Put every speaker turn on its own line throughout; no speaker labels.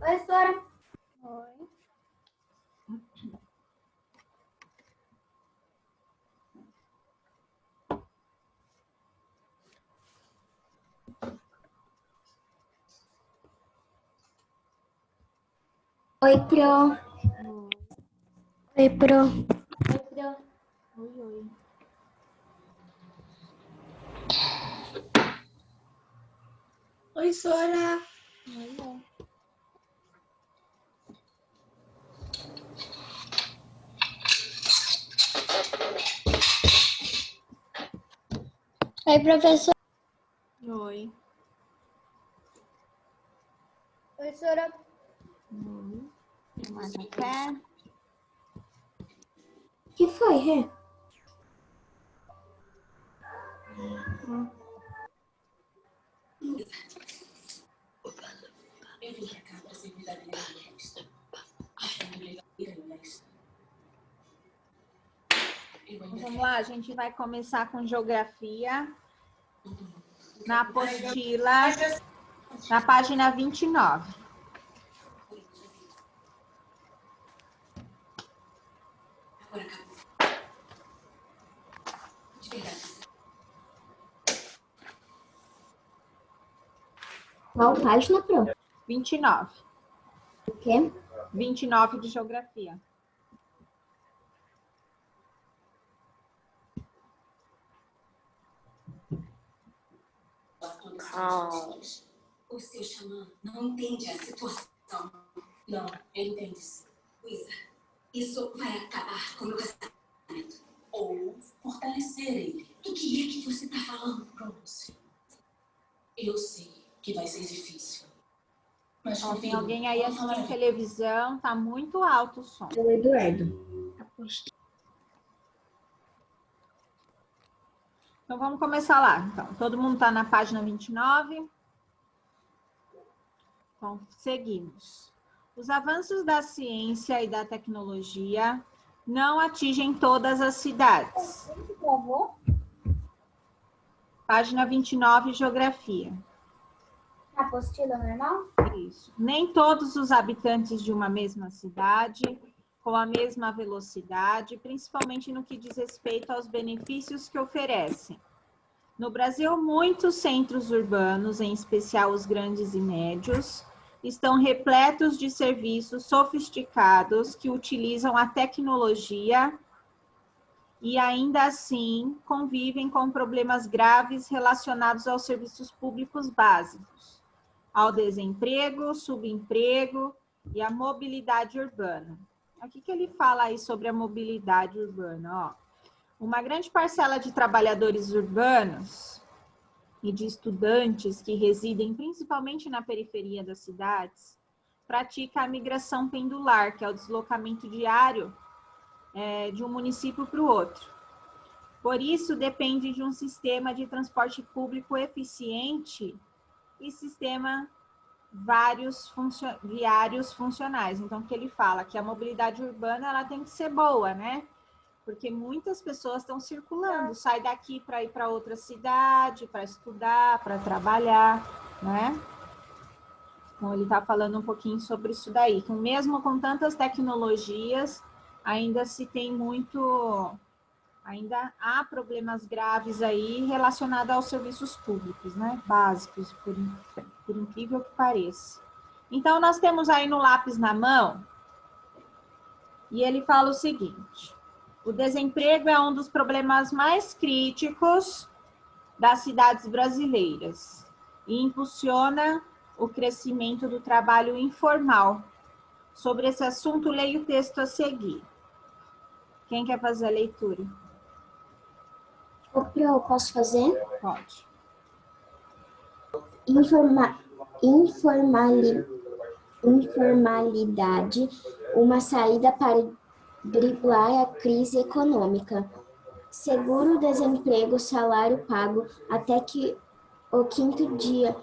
Oi, Sora.
Oi.
Oi, Pro. Oi, Pro. Oi, Pro.
Oi, oi.
Oi, Sora.
Oi, oi.
Oi, professor.
Oi.
Oi, Sora.
Oi. Tomar café?
O que foi, Rê?
Vamos lá, a gente vai começar com geografia. Na apostila, na página 29.
Qual página, Pro?
29.
O quê?
29 de geografia.
Calma.
O seu xamã não entende a situação. Não, ele entende sim. Luísa, isso vai acabar com o meu casamento. Ou fortalecer ele. Do que é que você está falando, Rose? Eu sei que vai ser difícil. Mas
Ó, tem
confio.
alguém aí assistindo televisão, tá muito alto o som.
É o Eduardo.
Então vamos começar lá. Então, todo mundo tá na página 29. Então, seguimos. Os avanços da ciência e da tecnologia não atingem todas as cidades. Página 29, geografia.
Apostila normal?
Isso. Nem todos os habitantes de uma mesma cidade, com a mesma velocidade, principalmente no que diz respeito aos benefícios que oferecem. No Brasil, muitos centros urbanos, em especial os grandes e médios, estão repletos de serviços sofisticados que utilizam a tecnologia e ainda assim convivem com problemas graves relacionados aos serviços públicos básicos, ao desemprego, subemprego e à mobilidade urbana. O que ele fala aí sobre a mobilidade urbana? Uma grande parcela de trabalhadores urbanos e de estudantes que residem principalmente na periferia das cidades pratica a migração pendular, que é o deslocamento diário de um município para o outro. Por isso, depende de um sistema de transporte público eficiente e sistema viários funcionais. Então, o que ele fala? Que a mobilidade urbana ela tem que ser boa, né? Porque muitas pessoas estão circulando, sai daqui para ir para outra cidade, para estudar, para trabalhar, né? Então, ele está falando um pouquinho sobre isso daí, que mesmo com tantas tecnologias, ainda se tem ainda há problemas graves aí relacionados aos serviços públicos, né? Básicos, por incrível que pareça. Então, nós temos aí no lápis na mão, e ele fala o seguinte: o desemprego é um dos problemas mais críticos das cidades brasileiras e impulsiona o crescimento do trabalho informal. Sobre esse assunto, leia o texto a seguir. Quem quer fazer a leitura?
Ô, Pro, posso fazer?
Pode.
Informalidade, uma saída para driblar a crise econômica. Seguro-desemprego, salário pago até que o quinto dia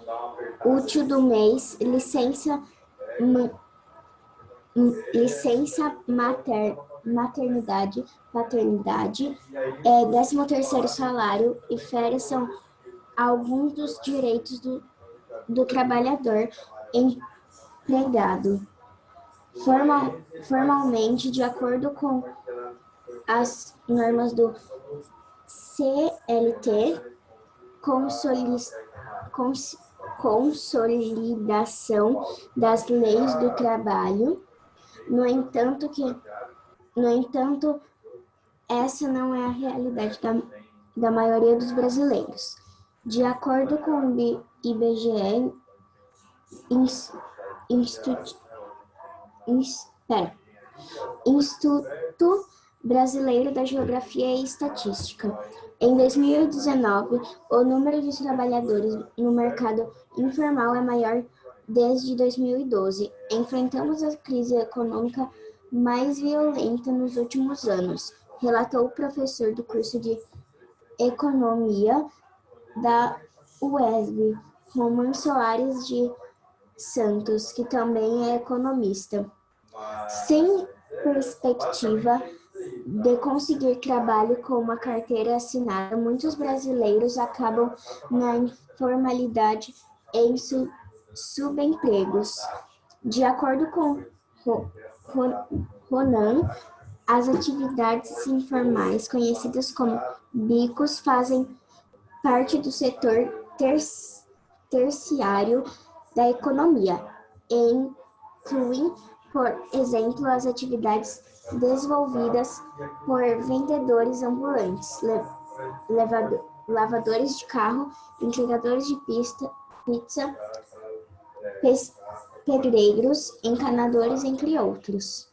útil do mês, licença maternidade, paternidade, 13º salário e férias são alguns dos direitos do trabalhador empregado. Formalmente, de acordo com as normas do CLT, consolidação das leis do trabalho. No entanto, essa não é a realidade da maioria dos brasileiros. De acordo com o IBGE, Instituto Brasileiro da Geografia e Estatística. Em 2019, o número de trabalhadores no mercado informal é maior desde 2012. Enfrentamos a crise econômica mais violenta nos últimos anos, relatou o professor do curso de Economia da UESB, Roman Soares de Santos, que também é economista. Sem perspectiva de conseguir trabalho com uma carteira assinada, muitos brasileiros acabam na informalidade e em subempregos. De acordo com Ronan, as atividades informais, conhecidas como bicos, fazem parte do setor terciário da economia e incluem, por exemplo, as atividades desenvolvidas por vendedores ambulantes, lavadores de carro, entregadores de pizza, pedreiros, encanadores, entre outros.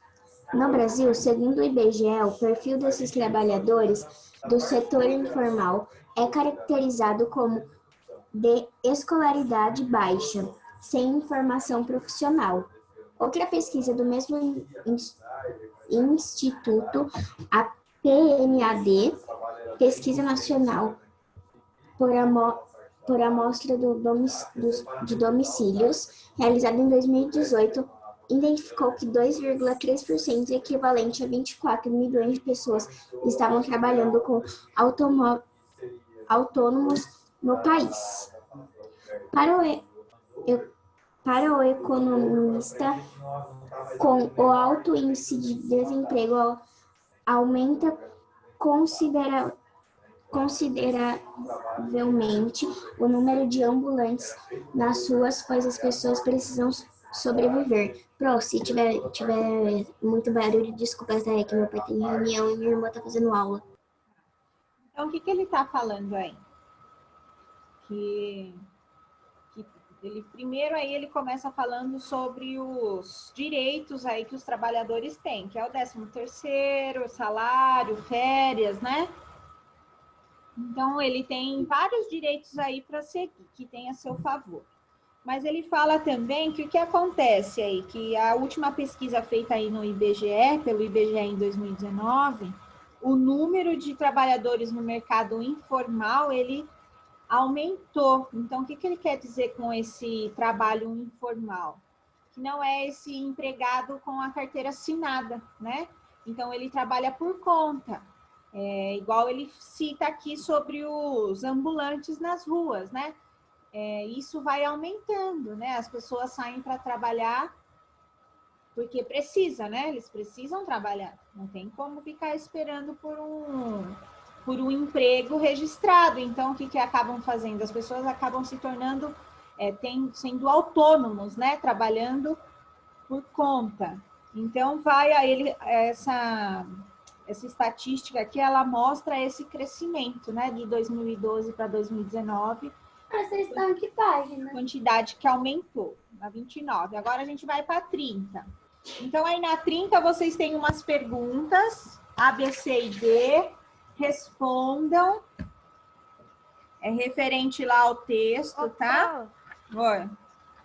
No Brasil, segundo o IBGE, o perfil desses trabalhadores do setor informal é caracterizado como de escolaridade baixa, sem formação profissional. Outra pesquisa do mesmo instituto, a PNAD, Pesquisa Nacional por Amostra de Domicílios, realizada em 2018, identificou que 2,3%, equivalente a 24 milhões de pessoas, estavam trabalhando com autônomos no país. Para o economista, com o alto índice de desemprego, aumenta consideravelmente o número de ambulantes nas ruas, pois as pessoas precisam sobreviver. Se tiver muito barulho, desculpa, tá? É que meu pai tem reunião e minha irmã tá fazendo aula.
Então, o que ele está falando aí? Que ele primeiro aí ele começa falando sobre os direitos aí que os trabalhadores têm, que é o 13º, salário, férias, né? Então, ele tem vários direitos aí para seguir, que tem a seu favor. Mas ele fala também que o que acontece aí, que a última pesquisa feita aí no IBGE, pelo IBGE em 2019, o número de trabalhadores no mercado informal, ele aumentou. Então, o que ele quer dizer com esse trabalho informal? Que não é esse empregado com a carteira assinada, né? Então, ele trabalha por conta. Igual ele cita aqui sobre os ambulantes nas ruas, né? Isso vai aumentando, né? As pessoas saem para trabalhar porque precisa, né? Eles precisam trabalhar. Não tem como ficar esperando por um emprego registrado. Então, o que acabam fazendo? As pessoas acabam se tornando, sendo autônomos, né? Trabalhando por conta. Então, vai a ele essa estatística aqui, ela mostra esse crescimento, né? De 2012 para 2019.
Vocês estão em que página?
Quantidade que aumentou, na 29. Agora a gente vai para 30. Então, aí na 30, vocês têm umas perguntas, A, B, C e D. Respondam. É referente lá ao texto, tá? Oi.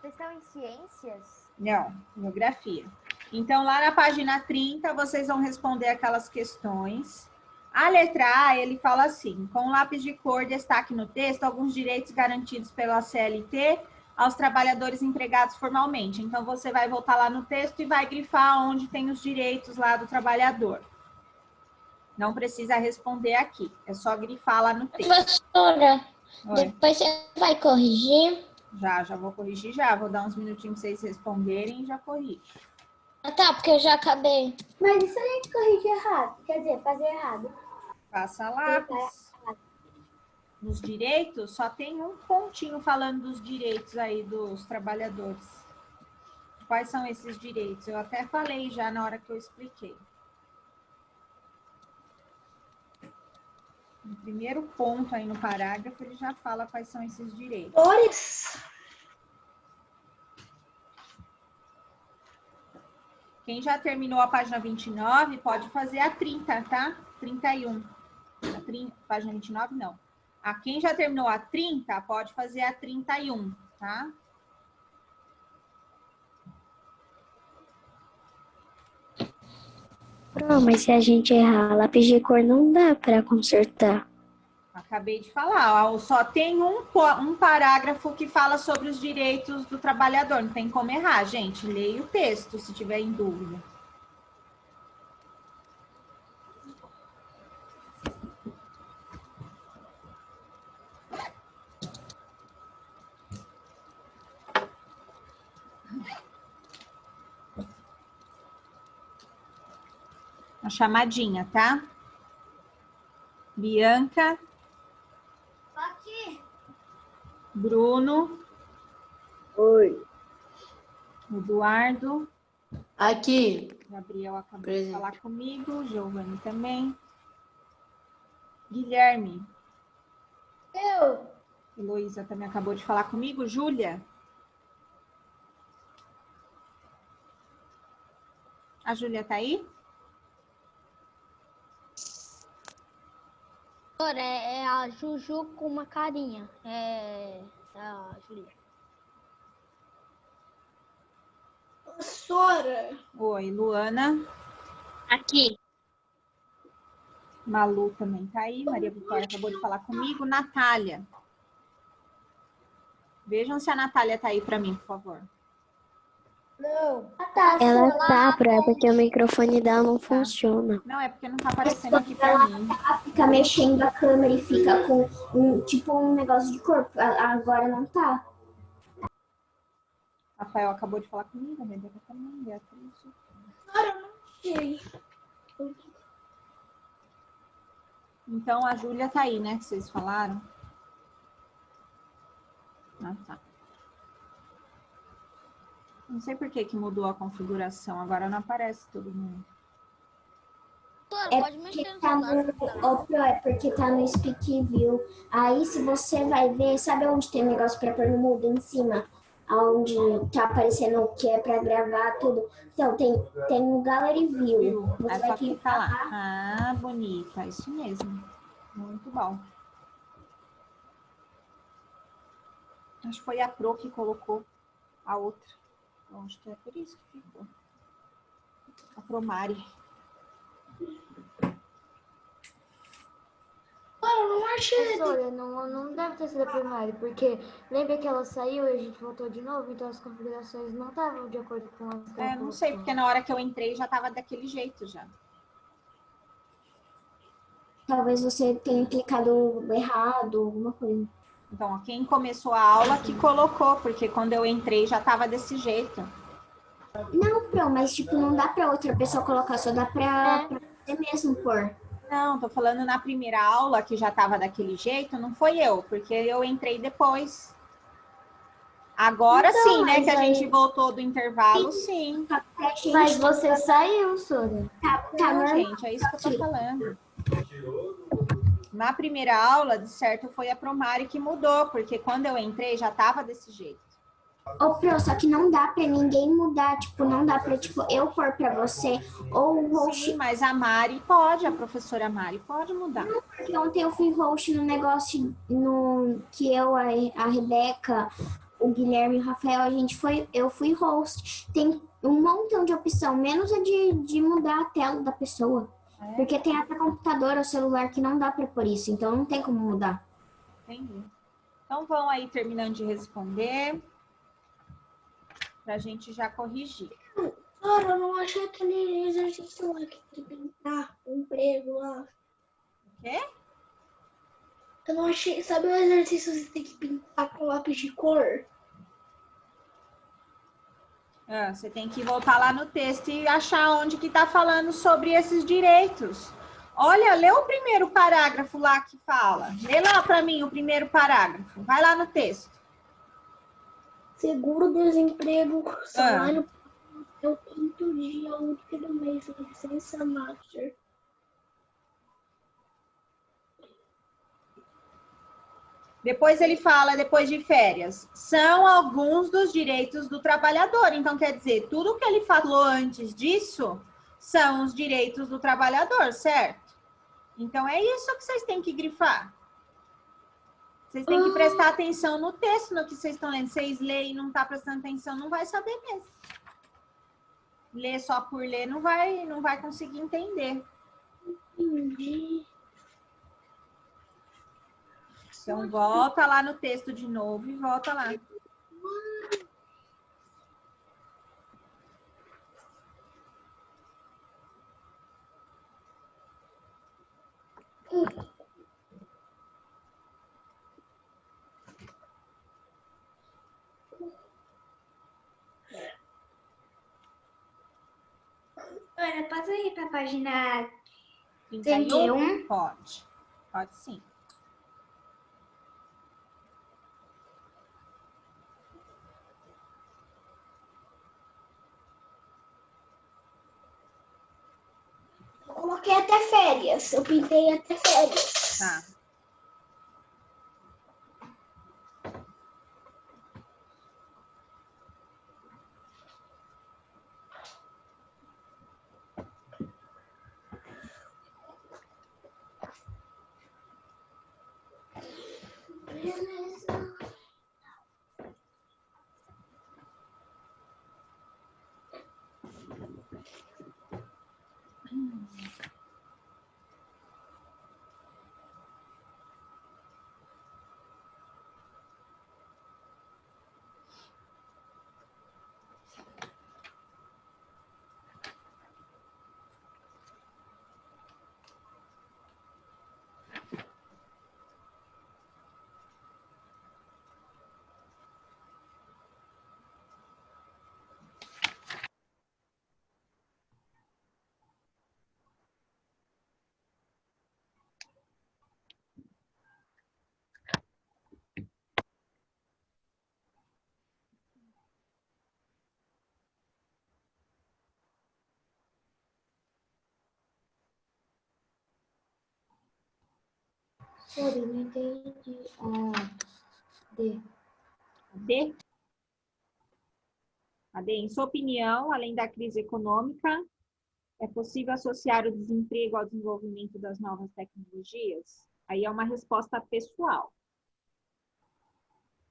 Vocês estão em ciências?
Não, geografia. Então, lá na página 30, vocês vão responder aquelas questões. A letra A, ele fala assim: com lápis de cor, destaque no texto alguns direitos garantidos pela CLT aos trabalhadores empregados formalmente. Então, você vai voltar lá no texto e vai grifar onde tem os direitos lá do trabalhador. Não precisa responder aqui, é só grifar lá no texto.
Professora,
Oi.
depois você vai corrigir?
Já vou corrigir já. Vou dar uns minutinhos pra vocês responderem e já corrijo.
Ah, tá, porque eu já acabei.
Mas e se a gente corrigir errado? Quer dizer, fazer errado.
Passa lápis. Nos direitos, só tem um pontinho falando dos direitos aí dos trabalhadores. Quais são esses direitos? Eu até falei já na hora que eu expliquei. No primeiro ponto aí no parágrafo, ele já fala quais são esses direitos.
Flores.
Quem já terminou a página 29, pode fazer a 30, tá? 31. Página 29, não. Quem já terminou a 30, pode fazer a 31, tá?
Não, mas se a gente errar lápis de cor, não dá para consertar.
Acabei de falar, ó, só tem um parágrafo que fala sobre os direitos do trabalhador. Não tem como errar, gente. Leia o texto se tiver em dúvida. Uma chamadinha, tá? Bianca.
Aqui.
Bruno.
Oi.
Eduardo.
Aqui.
Gabriel acabou
Presente.
de falar comigo. Giovanni também. Guilherme.
Eu.
Heloísa também acabou de falar comigo. Júlia. A Júlia tá aí?
Professora, é a Juju com uma carinha. É a Julia.
Professora.
Oi, Luana.
Aqui.
Malu também tá aí. Maria Vitória acabou de falar comigo. Natália. Vejam se a Natália tá aí para mim, por favor.
Não.
Ela tá, porque o microfone dela não funciona.
Não, é porque não tá aparecendo aqui para mim.
Ela fica mexendo a câmera e fica com um negócio de corpo. Agora não tá.
Rafael acabou de falar comigo. A Rebeca também. Beatriz.
Professora, eu não sei.
Então, a Júlia tá aí, né? Que vocês falaram. Ah, tá. Não sei por que mudou a configuração. Agora não aparece todo mundo.
Professora, pode mexer no
Tá
celular.
é porque tá no Speak View. Aí, se você vai ver, sabe onde tem negócio pra pôr no mudo em cima? Onde tá aparecendo o que é pra gravar tudo. Então, tem o Gallery View.
Viu?
Você
É
vai
só
clicar
clicar lá. Ah, bonita. Isso mesmo. Muito bom. Acho que foi a Pro que colocou a outra. Então, acho que é por isso que ficou. A Promari.
Eu não achei.
Professora, não deve ter sido a primária, porque lembra que ela saiu e a gente voltou de novo, então as configurações não estavam de acordo com as que ela
Não sei, porque
colocou.
na hora que eu entrei já tava daquele jeito já.
Talvez você tenha clicado errado, alguma coisa.
Então, ó, quem começou a aula que colocou, porque quando eu entrei já tava desse jeito.
Não, Pro, mas tipo, não dá pra outra pessoa colocar, só dá pra você mesmo pôr.
Não, tô falando na primeira aula que já tava daquele jeito, não foi eu, porque eu entrei depois. Agora
Então,
sim, né,
mas
que a
aí-
gente voltou do intervalo, sim.
Mas você saiu, Sora.
Tá
Não,
normal.
gente, é isso que eu tô falando. Na primeira aula, de certo, foi a Promari que mudou, porque quando eu entrei já tava desse jeito.
Ô, Pro, só que não dá pra ninguém mudar, tipo, não dá pra, tipo, eu pôr pra você ou o host.
Sim, mas a Mari pode, a professora Mari pode mudar.
Porque ontem eu fui host no negócio que eu, a Rebeca, o Guilherme e o Rafael, eu fui host. Tem um montão de opção, menos a de mudar a tela da pessoa. Porque tem até computador ou celular que não dá pra pôr isso, então não tem como mudar.
Entendi. Então vão aí terminando de responder, pra gente já corrigir.
Professora, eu não achei aquele exercício lá que tem que pintar um prego lá.
O quê?
Eu não achei. Sabe o exercício que você tem que pintar com lápis de cor?
Você tem que voltar lá no texto e achar onde que está falando sobre esses direitos. Olha, lê o primeiro parágrafo lá que fala. Lê lá para mim o primeiro parágrafo. Vai lá no texto.
Seguro-desemprego, salário é o quinto dia útil do mês, licença master.
Depois ele fala, depois de férias, são alguns dos direitos do trabalhador. Então, quer dizer, tudo que ele falou antes disso são os direitos do trabalhador, certo? Então, é isso que vocês têm que grifar. Vocês têm que prestar atenção no texto, no que vocês estão lendo. Vocês leem e não estão prestando atenção, não vai saber mesmo. Ler só por ler não vai conseguir entender.
Entendi.
Então, volta lá no texto de novo e volta lá.
Ana, pode ir para a página
31? Pode. Pode sim.
Eu coloquei até férias. Eu pintei até férias.
Tá.
Beleza.
Sorry, não entendi. D.
D. A D, em sua opinião, além da crise econômica, é possível associar o desemprego ao desenvolvimento das novas tecnologias? Aí é uma resposta pessoal.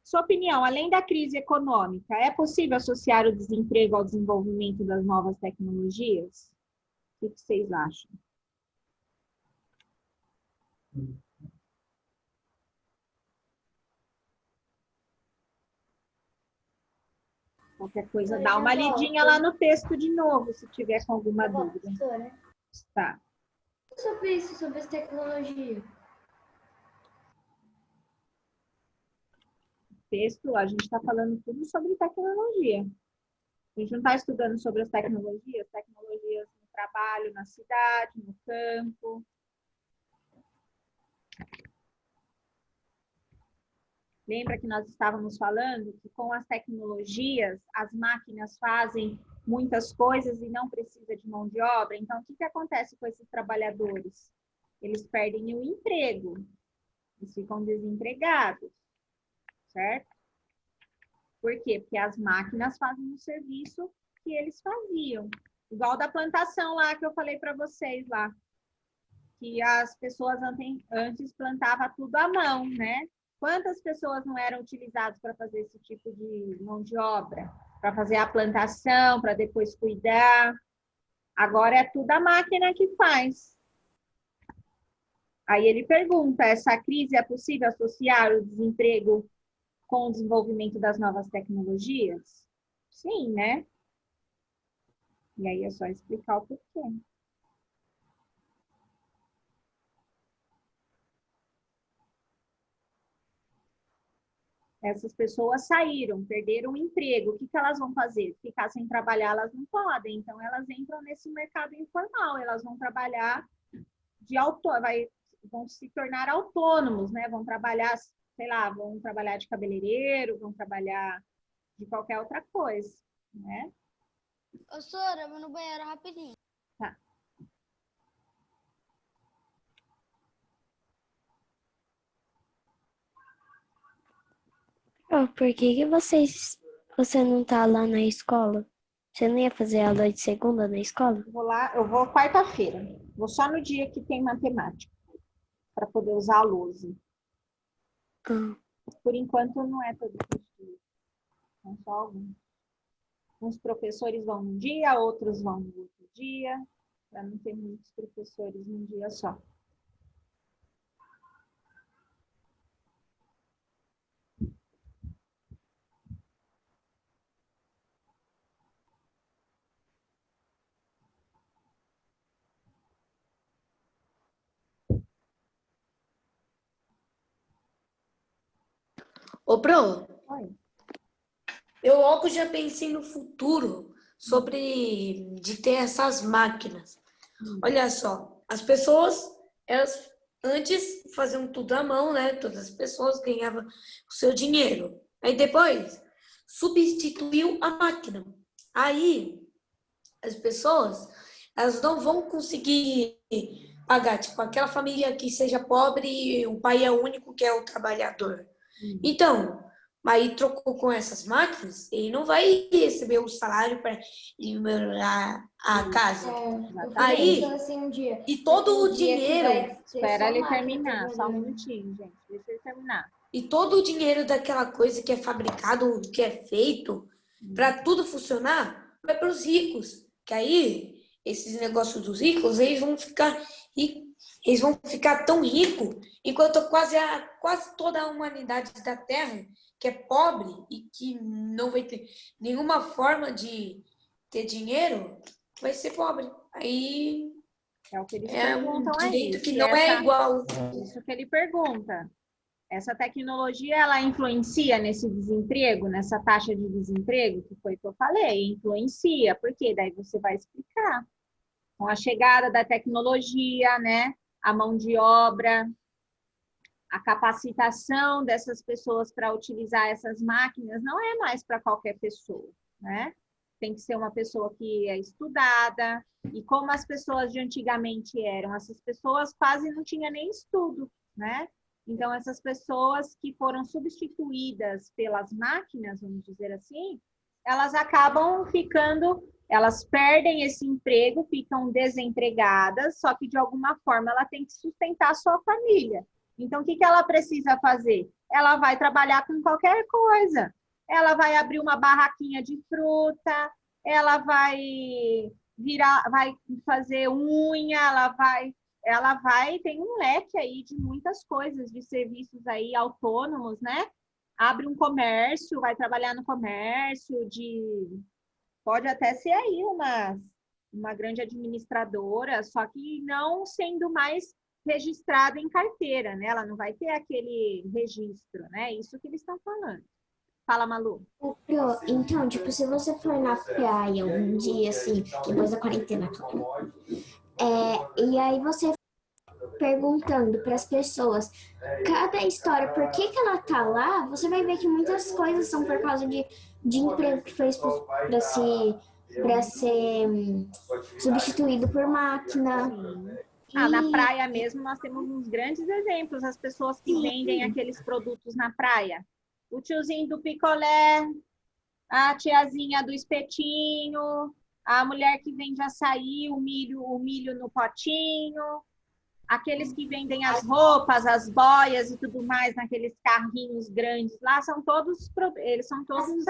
Sua opinião, além da crise econômica, é possível associar o desemprego ao desenvolvimento das novas tecnologias? O que vocês acham? Qualquer coisa, dá uma lidinha lá no texto de novo, se tiver com alguma dúvida. Tá.
Sobre isso, sobre as tecnologias.
Texto, a gente está falando tudo sobre tecnologia. A gente não está estudando sobre as tecnologias no trabalho, na cidade, no campo. Lembra que nós estávamos falando que com as tecnologias, as máquinas fazem muitas coisas e não precisa de mão de obra? Então, o que acontece com esses trabalhadores? Eles perdem o emprego, eles ficam desempregados, certo? Por quê? Porque as máquinas fazem o serviço que eles faziam. Igual da plantação lá que eu falei para vocês lá. Que as pessoas antes plantavam tudo à mão, né? Quantas pessoas não eram utilizadas para fazer esse tipo de mão de obra? Para fazer a plantação, para depois cuidar. Agora é tudo a máquina que faz. Aí ele pergunta, essa crise é possível associar o desemprego com o desenvolvimento das novas tecnologias? Sim, né? E aí é só explicar o porquê. essas pessoas saíram, perderam o emprego. O que elas vão fazer? Ficar sem trabalhar, elas não podem. Então, elas entram nesse mercado informal. Elas vão trabalhar vão se tornar autônomos, né? Vão trabalhar, sei lá, vão trabalhar de cabeleireiro, vão trabalhar de qualquer outra coisa, né?
Ô, Sora, eu vou no banheiro rapidinho.
Tá.
Oh, por que que você não tá lá na escola? Você não ia fazer aula de segunda na escola?
Eu vou quarta-feira. Vou só no dia que tem matemática, para poder usar a lousa.
Ah,
Por enquanto, não é todos os dias. São só alguns. Uns professores vão num dia, outros vão no outro dia, para não ter muitos professores num dia só.
Ô, Pro,
Oi.
eu logo já pensei no futuro sobre de ter essas máquinas. Olha só, as pessoas, elas antes faziam tudo à mão, né? Todas as pessoas ganhavam o seu dinheiro. Aí depois substituiu a máquina. Aí as pessoas, elas não vão conseguir pagar, tipo, aquela família que seja pobre e o pai é o único que é o trabalhador. Então, aí trocou com essas máquinas, ele não vai receber o salário para ir melhorar a casa. Aí,
assim um dia.
e todo o dinheiro,
Espera ele terminar, só um minutinho, gente. Deixa ele terminar.
e todo o dinheiro daquela coisa que é fabricado, que é feito, para tudo funcionar, vai para os ricos. Que aí, esses negócios dos ricos, eles vão ficar tão ricos, enquanto quase toda a humanidade da Terra, que é pobre e que não vai ter nenhuma forma de ter dinheiro, vai ser pobre. Aí
É o que eles
é um
perguntam
direito
aí.
que não é igual.
Isso que ele pergunta. Essa tecnologia, ela influencia nesse desemprego, nessa taxa de desemprego, que foi o que eu falei, influencia, porque daí você vai explicar. Com a chegada da tecnologia, né, a mão de obra, a capacitação dessas pessoas para utilizar essas máquinas não é mais para qualquer pessoa, né? Tem que ser uma pessoa que é estudada, e como as pessoas de antigamente eram, essas pessoas quase não tinham nem estudo, né? Então, essas pessoas que foram substituídas pelas máquinas, vamos dizer assim, elas acabam elas perdem esse emprego, ficam desempregadas, só que de alguma forma ela tem que sustentar a sua família. Então, o que ela precisa fazer? Ela vai trabalhar com qualquer coisa. Ela vai abrir uma barraquinha de fruta, ela vai fazer unha, tem um leque aí de muitas coisas, de serviços aí autônomos, né? Abre um comércio, vai trabalhar no comércio, pode até ser aí uma grande administradora, só que não sendo mais registrada em carteira, né? Ela não vai ter aquele registro, né? Isso que eles estão falando. Fala, Malu.
Então, tipo, se você for na praia um dia, assim, depois da quarentena, e aí você perguntando para as pessoas cada história, por que que ela tá lá, você vai ver que muitas coisas são por causa de emprego que foi para ser substituído por máquina.
Na praia mesmo nós temos uns grandes exemplos, as pessoas que vendem aqueles produtos na praia. O tiozinho do picolé, a tiazinha do espetinho, a mulher que vende açaí, o milho no potinho, aqueles que vendem as roupas, as boias e tudo mais naqueles carrinhos grandes lá, eles são todos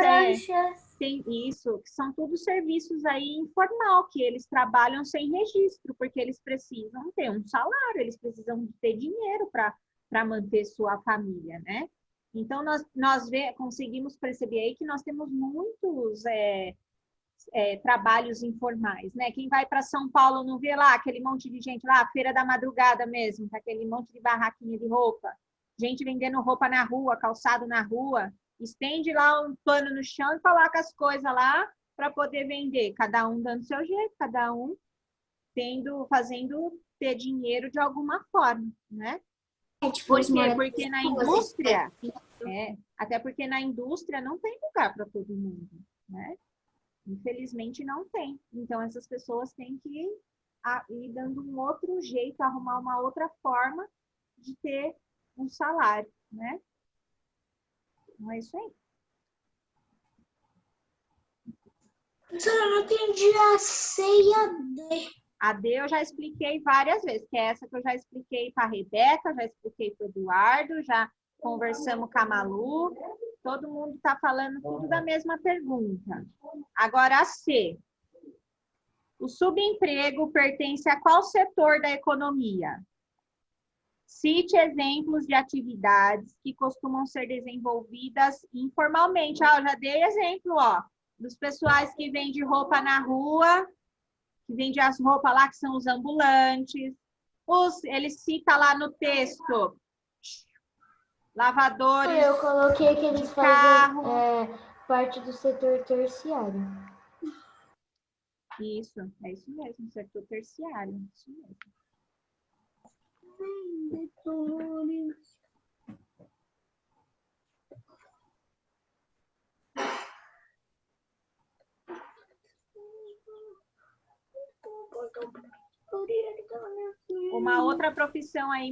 tem isso, que são todos serviços aí informal, que eles trabalham sem registro, porque eles precisam ter um salário, eles precisam ter dinheiro para manter sua família, né? Então, nós conseguimos perceber aí que nós temos muitos trabalhos informais, né? Quem vai para São Paulo não vê lá aquele monte de gente lá, a Feira da Madrugada mesmo, com aquele monte de barraquinha de roupa, gente vendendo roupa na rua, calçado na rua, Estende lá um pano no chão e coloca as coisas lá para poder vender. Cada um dando seu jeito, cada um fazendo ter dinheiro de alguma forma, né?
Tipo,
Por
os
quê?
moradores
Porque na
de rua,
indústria, até porque na indústria não tem lugar para todo mundo, né? Infelizmente não tem. Então essas pessoas têm que ir dando um outro jeito, arrumar uma outra forma de ter um salário, né? Não é isso aí.
Professora, eu não entendi a C e a D.
A D eu já expliquei várias vezes, que é essa que eu já expliquei para a Rebeca, já expliquei para o Eduardo, já conversamos com a Malu. Todo mundo está falando tudo da mesma pergunta. Agora a C. O subemprego pertence a qual setor da economia? Cite exemplos de atividades que costumam ser desenvolvidas informalmente. Eu já dei exemplo, dos pessoais que vendem roupa na rua, que vendem as roupas lá, que são os ambulantes. Ele cita lá no texto, lavadores.
Eu coloquei que eles
carro.
fazem parte do setor terciário.
Isso, é isso mesmo, setor terciário, isso mesmo. Uma outra profissão aí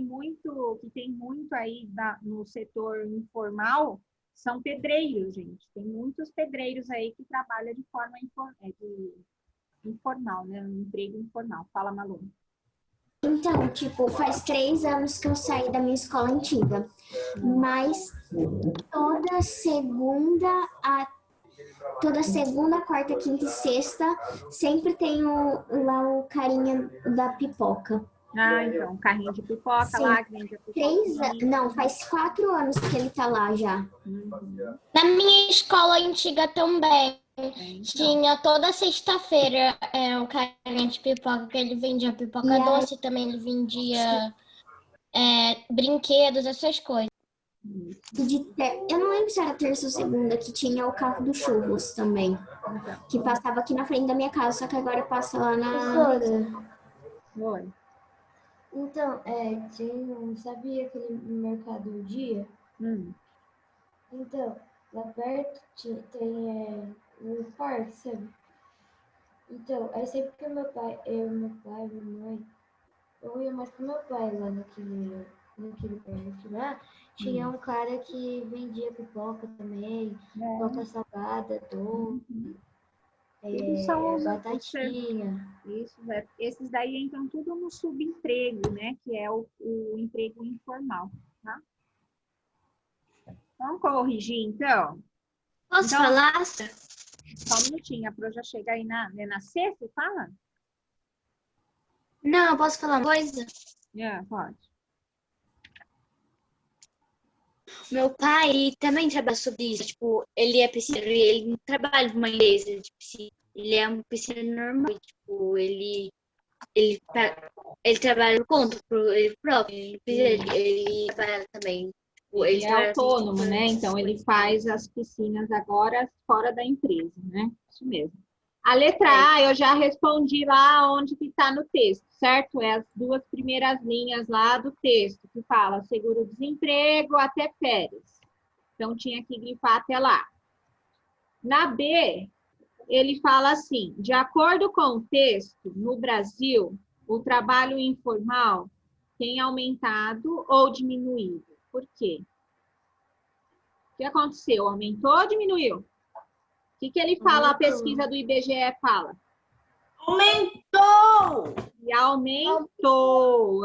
que tem muito aí no setor informal são pedreiros, gente. Tem muitos pedreiros aí que trabalham de forma informal, né? Um emprego informal. Fala, Malu.
Então, tipo, faz 3 anos que eu saí da minha escola antiga, mas toda segunda, quarta, quinta e sexta, sempre tem lá o carinha da pipoca.
Ah, então, carrinho de pipoca.
Sim.
Lá, que vende a pipoca.
Não, faz 4 anos que ele tá lá já.
Na minha escola antiga também. Tinha toda sexta-feira um carinha de pipoca, que ele vendia pipoca doce, também ele vendia brinquedos, essas coisas.
Eu não lembro se era terça ou segunda, que tinha o carro dos churros também. Que passava aqui na frente da minha casa, só que agora passa lá na...
Professora,
Oi.
então, sabia aquele mercado do dia? Então, lá perto tem um parque, sabe? Então, aí sempre que meu pai, minha mãe, eu ia mais com meu pai lá naquele parque lá, tinha um cara que vendia pipoca também, pipoca salgada, doce, batatinha.
Isso, esses daí entram tudo no subemprego, né? Que é o emprego informal, tá? Vamos corrigir, então?
Posso falar?
Só um minutinho, a Pro já chega aí na C, você fala?
Não, eu posso falar uma coisa?
Pode.
Meu pai também trabalha sobre isso. Tipo, ele é piscineiro e ele não trabalha numa empresa de piscina. Ele é um piscineiro normal. Tipo, ele trabalha por conta, por ele próprio. Ele trabalha também. Tipo,
Ele é autônomo, né? Então, ele faz as piscinas agora fora da empresa, né? Isso mesmo. A letra A, eu já respondi lá onde que está no texto, certo? É as 2 primeiras linhas lá do texto, que fala seguro-desemprego até férias. Então, tinha que grifar até lá. Na B, ele fala assim, de acordo com o texto, no Brasil, o trabalho informal tem aumentado ou diminuído. Por quê? O que aconteceu? Aumentou ou diminuiu? O que ele fala, a pesquisa do IBGE fala?
Aumentou!
E aumentou.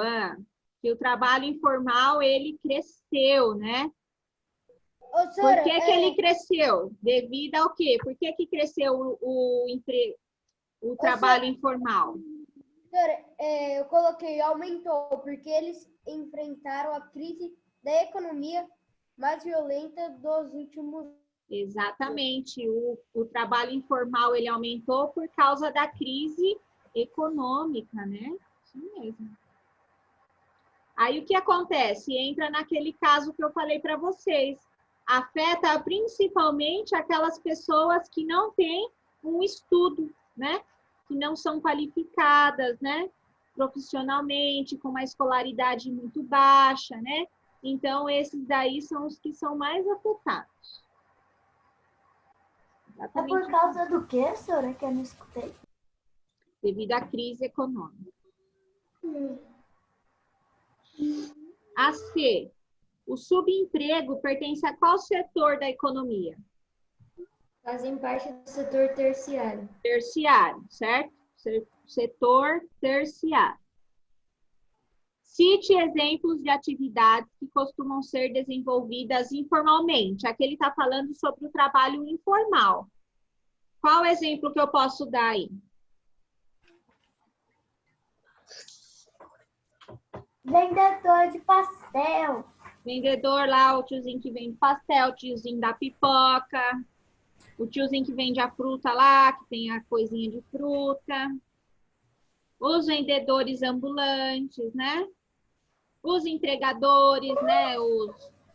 Que o trabalho informal, ele cresceu, né? Por que ele cresceu? Devido ao quê? Por que cresceu o trabalho informal?
Eu coloquei aumentou, porque eles enfrentaram a crise da economia mais violenta dos últimos anos.
Exatamente. O trabalho informal, ele aumentou por causa da crise econômica, né? Isso mesmo. Aí, o que acontece? Entra naquele caso que eu falei para vocês. afeta principalmente aquelas pessoas que não têm um estudo, né? Que não são qualificadas, né? Profissionalmente, com uma escolaridade muito baixa, né? Então, esses daí são os que são mais afetados.
É por causa do quê, senhora, que eu não escutei?
Devido à crise econômica. A C. O subemprego pertence a qual setor da economia?
Fazem parte do setor terciário.
Terciário, certo? Setor terciário. Cite exemplos de atividades que costumam ser desenvolvidas informalmente. Aqui ele está falando sobre o trabalho informal. Qual exemplo que eu posso dar aí?
Vendedor de pastel.
Vendedor lá, o tiozinho que vende pastel, o tiozinho da pipoca, o tiozinho que vende a fruta lá, que tem a coisinha de fruta. Os vendedores ambulantes, né? Os entregadores, né?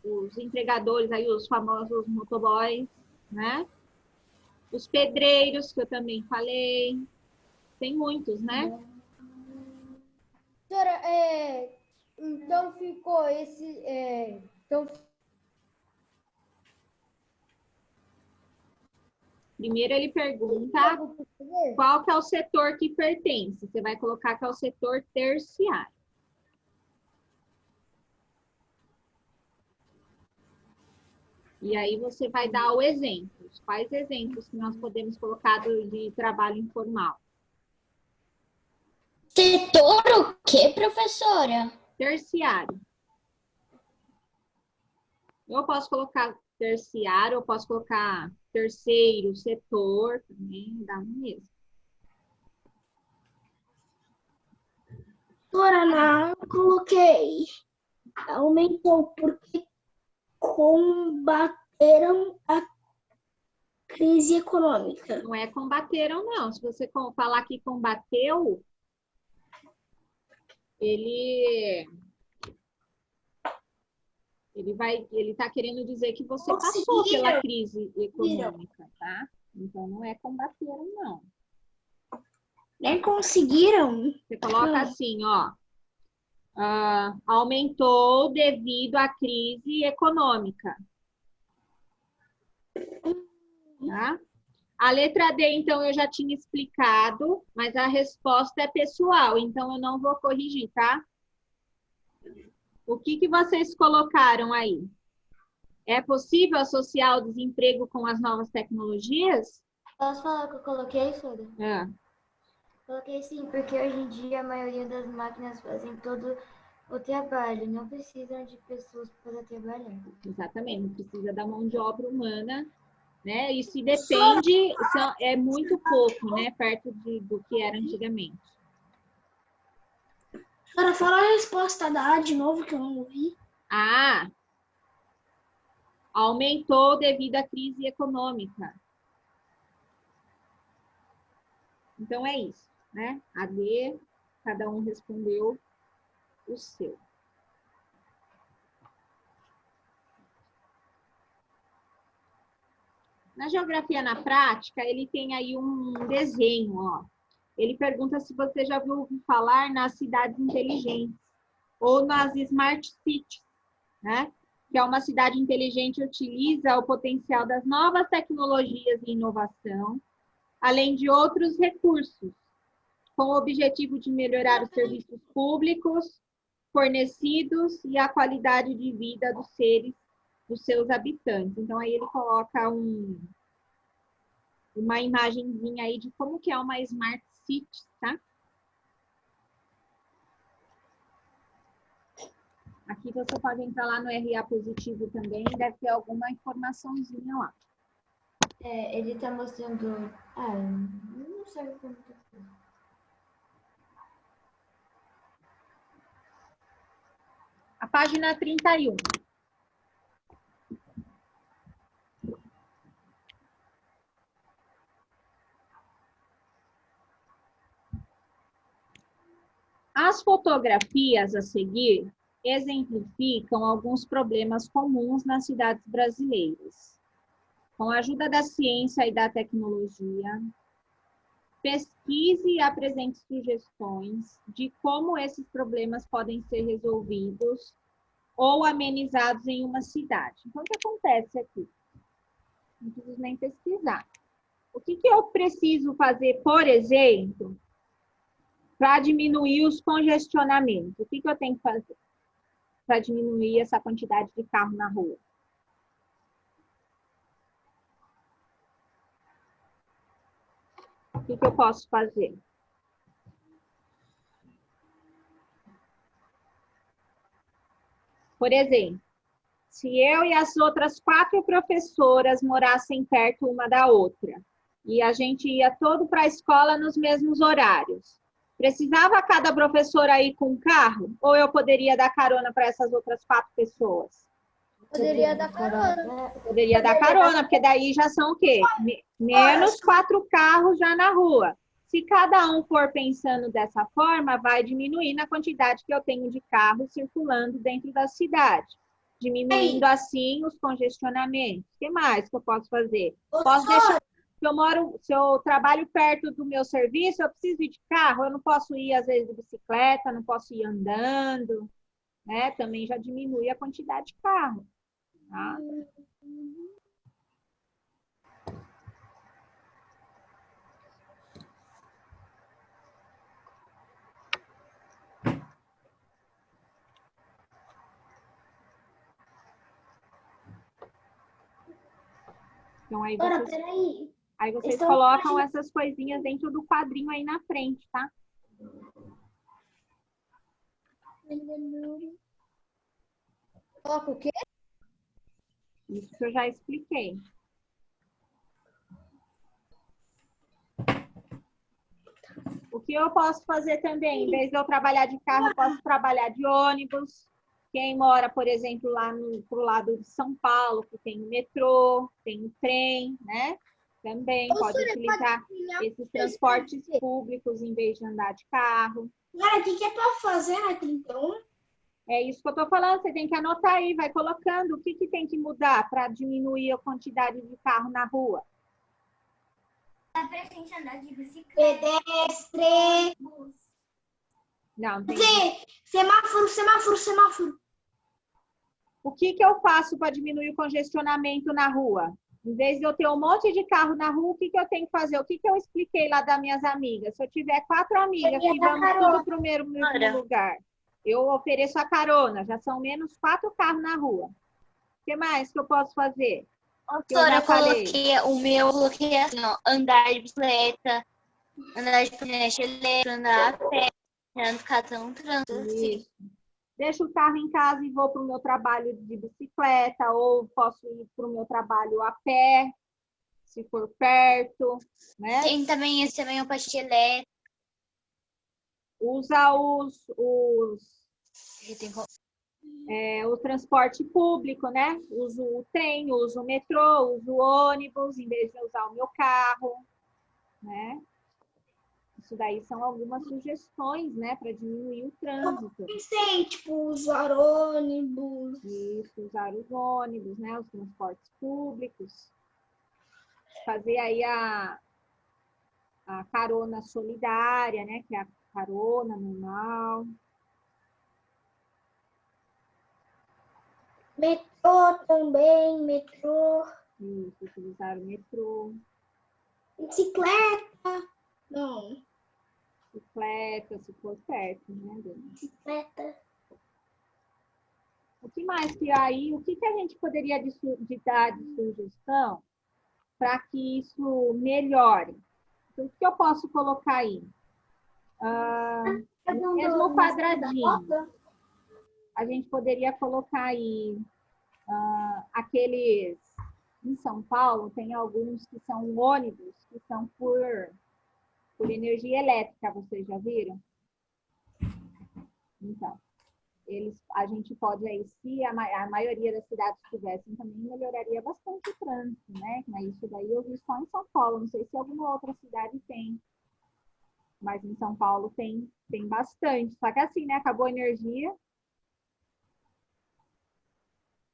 Os entregadores aí, os famosos motoboys, né? Os pedreiros, que eu também falei. Tem muitos, né?
Senhora, então ficou então
Primeiro ele pergunta qual que é o setor que pertence. Você vai colocar que é o setor terciário. E aí você vai dar o exemplo. Quais exemplos que nós podemos colocar de trabalho informal?
Setor o quê, professora?
Terciário. Eu posso colocar terciário, eu posso colocar terceiro, setor, também dá no mesmo.
Doutora, não coloquei. Aumentou porque combateram a crise econômica.
Não é combateram, não. Se você falar que combateu, ele está querendo dizer que você passou pela crise econômica, tá? Então não é combateram, não.
Nem conseguiram.
Você coloca assim, ó. Aumentou devido à crise econômica. Tá? A letra D, então, eu já tinha explicado, mas a resposta é pessoal, então eu não vou corrigir, tá? O que vocês colocaram aí? É possível associar o desemprego com as novas tecnologias?
posso falar o que eu coloquei, senhora?
É.
Coloquei sim, porque hoje em dia a maioria das máquinas fazem todo o trabalho, não precisam de pessoas para trabalhar.
Exatamente, não precisa da mão de obra humana, né? E se depende, é muito pouco, né? Perto do que era antigamente.
Senhora, fala a resposta da A de novo, que eu não ouvi.
Aumentou devido à crise econômica. Então é isso, né? A D, cada um respondeu o seu. Na geografia na prática, ele tem aí um desenho, ó. Ele pergunta se você já ouviu falar nas cidades inteligentes ou nas smart cities, né? Que é uma cidade inteligente que utiliza o potencial das novas tecnologias e inovação, além de outros recursos, com o objetivo de melhorar os serviços públicos fornecidos e a qualidade de vida dos seus habitantes. Então, aí ele coloca uma imagenzinha aí de como que é uma Smart City, tá? Aqui você pode entrar lá no RA Positivo também, deve ter alguma informaçãozinha lá.
Ele tá mostrando... não sei como que é.
A página 31. As fotografias a seguir exemplificam alguns problemas comuns nas cidades brasileiras. Com a ajuda da ciência e da tecnologia, pesquise e apresente sugestões de como esses problemas podem ser resolvidos ou amenizados em uma cidade. Então, o que acontece aqui? Não preciso nem pesquisar. O que eu preciso fazer, por exemplo, para diminuir os congestionamentos? O que eu tenho que fazer para diminuir essa quantidade de carro na rua? O que eu posso fazer? Por exemplo, se eu e as outras 4 professoras morassem perto uma da outra, e a gente ia todo para a escola nos mesmos horários, precisava cada professora ir com um carro? Ou eu poderia dar carona para essas outras 4 pessoas?
Poderia dar carona.
Poderia dar carona, porque daí já são o quê? Menos 4 carros já na rua. Se cada um for pensando dessa forma, vai diminuir a quantidade que eu tenho de carros circulando dentro da cidade. Diminuindo assim os congestionamentos. O que mais que eu posso fazer? Posso deixar... Se eu trabalho perto do meu serviço, eu preciso ir de carro, eu não posso ir, às vezes, de bicicleta, não posso ir andando, né? Também já diminui a quantidade de carro. Tá? Então, aí vocês colocam essas coisinhas dentro do quadrinho aí na frente, tá?
Coloca o quê?
Isso que eu já expliquei. O que eu posso fazer também? Em vez de eu trabalhar de carro, eu posso trabalhar de ônibus. Quem mora, por exemplo, lá pro lado de São Paulo, que tem o metrô, tem o trem, né? Também pode utilizar esses transportes públicos em vez de andar de carro.
Cara, o que é pra fazer na 31?
É isso que eu estou falando, você tem que anotar aí, vai colocando o que tem que mudar para diminuir a quantidade de carro na rua.
Dá pra gente andar de bicicleta. Pedestre.
Não, tem...
Semáforo.
O que eu faço para diminuir o congestionamento na rua? Em vez de eu ter um monte de carro na rua, o que eu tenho que fazer? O que eu expliquei lá das minhas amigas? Se eu tiver 4 amigas que vamos tudo para o mesmo lugar, eu ofereço a carona, já são menos 4 carros na rua. O que mais que eu posso fazer?
Doutora, eu coloquei assim, ó, andar de bicicleta, andar de patinete elétrico, andar a pé, pra não ficar tão trânsito assim.
Deixo o carro em casa e vou para o meu trabalho de bicicleta, ou posso ir para o meu trabalho a pé, se for perto, né?
Tem também o patinete elétrico.
Usa o transporte público, né? Uso o trem, uso o metrô, uso o ônibus, em vez de usar o meu carro, né? Isso daí são algumas sugestões, né, para diminuir o trânsito.
Eu pensei, tipo, usar ônibus.
Isso, usar os ônibus, né, os transportes públicos. Fazer aí a carona solidária, né, que é a carona normal.
Metrô também, metrô.
Isso, utilizar o metrô.
Bicicleta. Não.
Bicicleta, se for perto, né, Dani?
Bicicleta.
O que mais que aí, o que a gente poderia dar de sugestão para que isso melhore? Então, o que eu posso colocar aí? No mesmo quadradinho, a gente poderia colocar aí aqueles... Em São Paulo, tem alguns que são ônibus, que são por energia elétrica, vocês já viram? Então, a gente pode aí, se a maioria das cidades tivessem, também melhoraria bastante o trânsito, né? Mas isso daí eu vi só em São Paulo, não sei se alguma outra cidade tem. Mas em São Paulo tem bastante. Só que assim, né? Acabou a energia,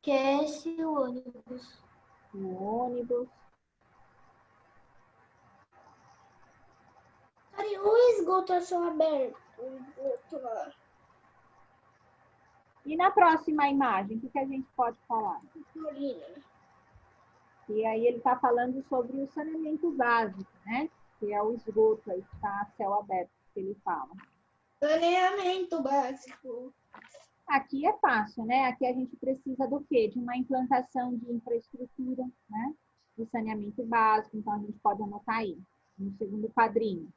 Esquece o ônibus.
O ônibus.
Aí o esgoto a céu aberto. O esgoto lá.
E na próxima imagem, o que a gente pode falar?
Marina.
E aí ele está falando sobre o saneamento básico, né? Que é o esgoto aí que está a céu aberto, que ele fala.
Saneamento básico.
Aqui é fácil, né? Aqui a gente precisa do quê? De uma implantação de infraestrutura, né? De saneamento básico, então a gente pode anotar aí, no segundo quadrinho.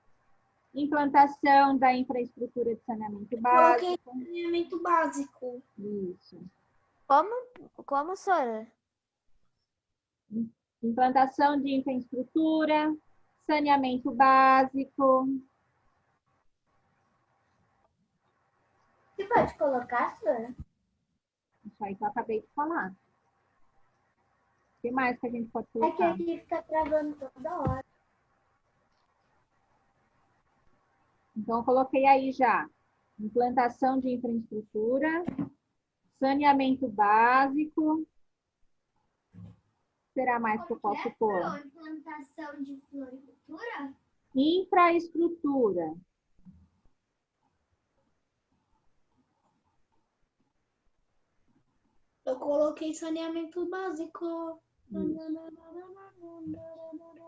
Implantação da infraestrutura de saneamento básico.
Coloquei saneamento básico.
Isso.
Como, Sora?
Implantação de infraestrutura, saneamento básico.
Você pode colocar, Sora?
Isso aí que eu acabei de falar. O que mais que a gente pode
É que
colocar?
aqui fica travando toda hora.
Então, eu coloquei aí já. Implantação de infraestrutura, saneamento básico. Será mais que eu posso pôr?
Implantação de floricultura?
Infraestrutura.
Eu coloquei saneamento básico.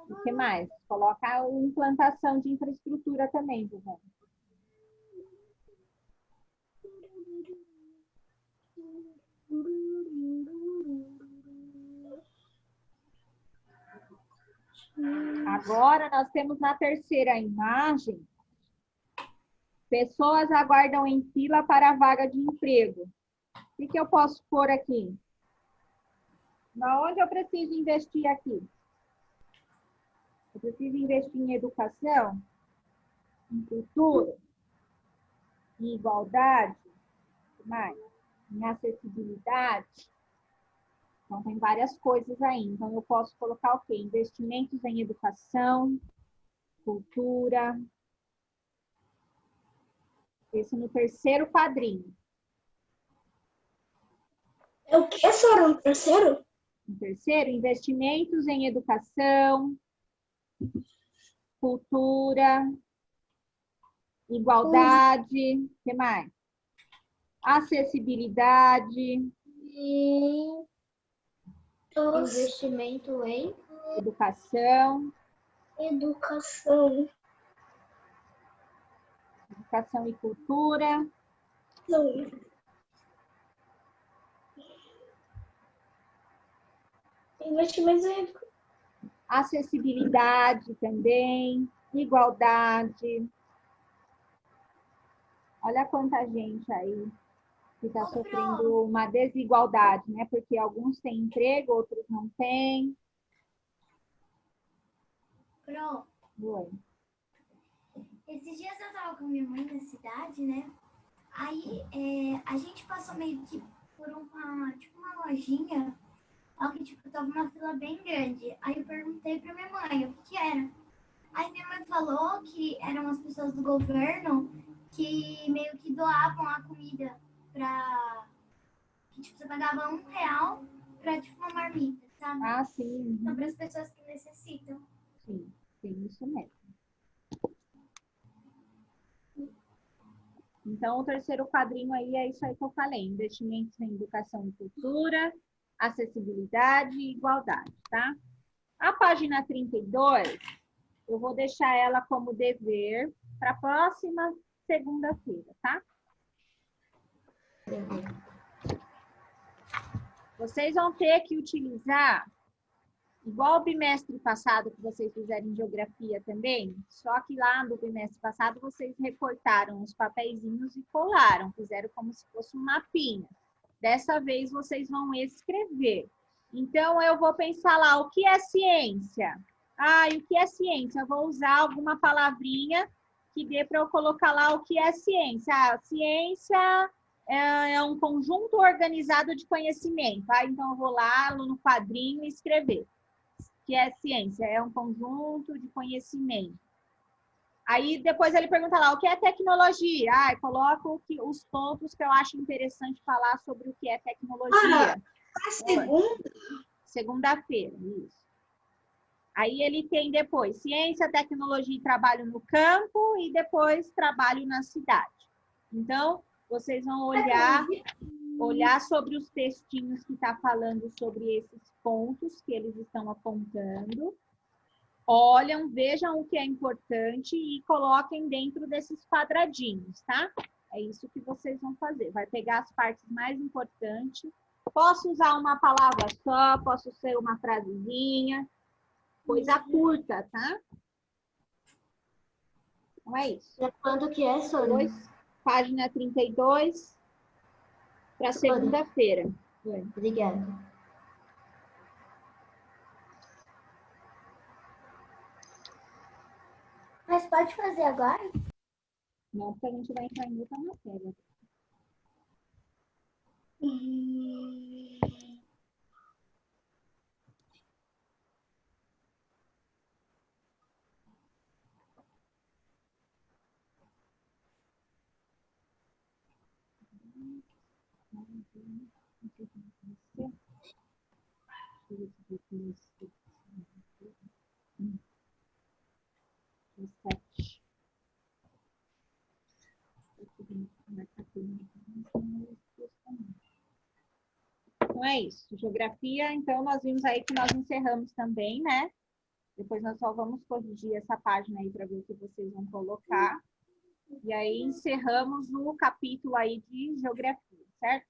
O que mais? Coloca a implantação de infraestrutura também, Giovana. Agora nós temos na terceira imagem, pessoas aguardam em fila para a vaga de emprego. O que eu posso pôr aqui? Na onde eu preciso investir aqui? Eu preciso investir em educação, em cultura, em igualdade, mais, em acessibilidade. Então, tem várias coisas aí. Então, eu posso colocar o quê? Investimentos em educação, cultura. Esse no terceiro quadrinho.
É o que, Sora? Um terceiro?
No terceiro, investimentos em educação, cultura, igualdade. O que mais? Acessibilidade.
Investimento em
Educação.
Educação.
Educação e cultura.
Não. Investimentos em educação.
Acessibilidade também. Igualdade. Olha quanta gente aí que está sofrendo uma desigualdade, né? Porque alguns têm emprego, outros não têm.
Pro.
Oi.
Esses dias eu tava com minha mãe na cidade, né? Aí a gente passou meio que por uma lojinha, só que tipo, tava uma fila bem grande. Aí eu perguntei pra minha mãe o que era. Aí minha mãe falou que eram as pessoas do governo que meio que doavam a comida pra... Que, tipo, você pagava R$1 pra tipo uma marmita, sabe?
Ah, sim.
Então, para as pessoas que necessitam.
Sim, sim, isso mesmo. Então, o terceiro quadrinho aí é isso aí que eu falei. Investimentos em educação e cultura, acessibilidade e igualdade, tá? A página 32, eu vou deixar ela como dever para a próxima segunda-feira, tá? Vocês vão ter que utilizar, igual o bimestre passado que vocês fizeram em geografia também, só que lá no bimestre passado vocês recortaram os papeizinhos e colaram, fizeram como se fosse um mapinha. Dessa vez vocês vão escrever. Então, eu vou pensar lá, o que é ciência? Ah, e o que é ciência? Eu vou usar alguma palavrinha que dê para eu colocar lá o que é ciência. Ah, ciência é um conjunto organizado de conhecimento. Ah, então, eu vou lá no quadrinho e escrever. O que é ciência? É um conjunto de conhecimento. Aí, depois ele pergunta lá, o que é tecnologia? Ah, eu coloco os pontos que eu acho interessante falar sobre o que é tecnologia.
A segunda?
Segunda-feira, isso. Aí ele tem depois ciência, tecnologia e trabalho no campo e depois trabalho na cidade. Então, vocês vão olhar sobre os textinhos que está falando sobre esses pontos que eles estão apontando. Olham, vejam o que é importante e coloquem dentro desses quadradinhos, tá? É isso que vocês vão fazer. Vai pegar as partes mais importantes. Posso usar uma palavra só, posso ser uma frasezinha. Coisa curta, tá? Então é isso.
E quando que é, Sônia?
Página 32 para segunda-feira.
Obrigada.
Mas pode fazer agora?
Não, porque a gente vai entrar em outra matéria. Então é isso. Geografia, então nós vimos aí que nós encerramos também, né? Depois nós só vamos corrigir essa página aí para ver o que vocês vão colocar. E aí encerramos no capítulo aí de geografia, certo?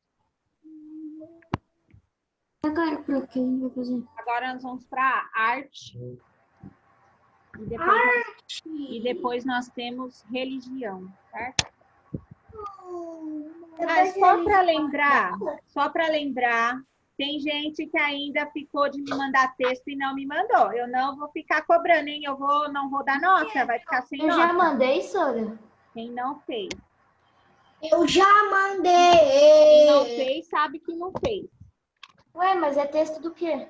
Agora, para quem vai fazer?
Agora nós vamos para arte. E depois nós temos religião, certo? Só para lembrar, tem gente que ainda ficou de me mandar texto e não me mandou. Eu não vou ficar cobrando, hein? Não vou dar nota, vai ficar sem nota.
Eu já mandei, Sora?
Quem não fez.
Eu já mandei.
Quem não fez, sabe que não fez.
Ué, mas é texto do quê?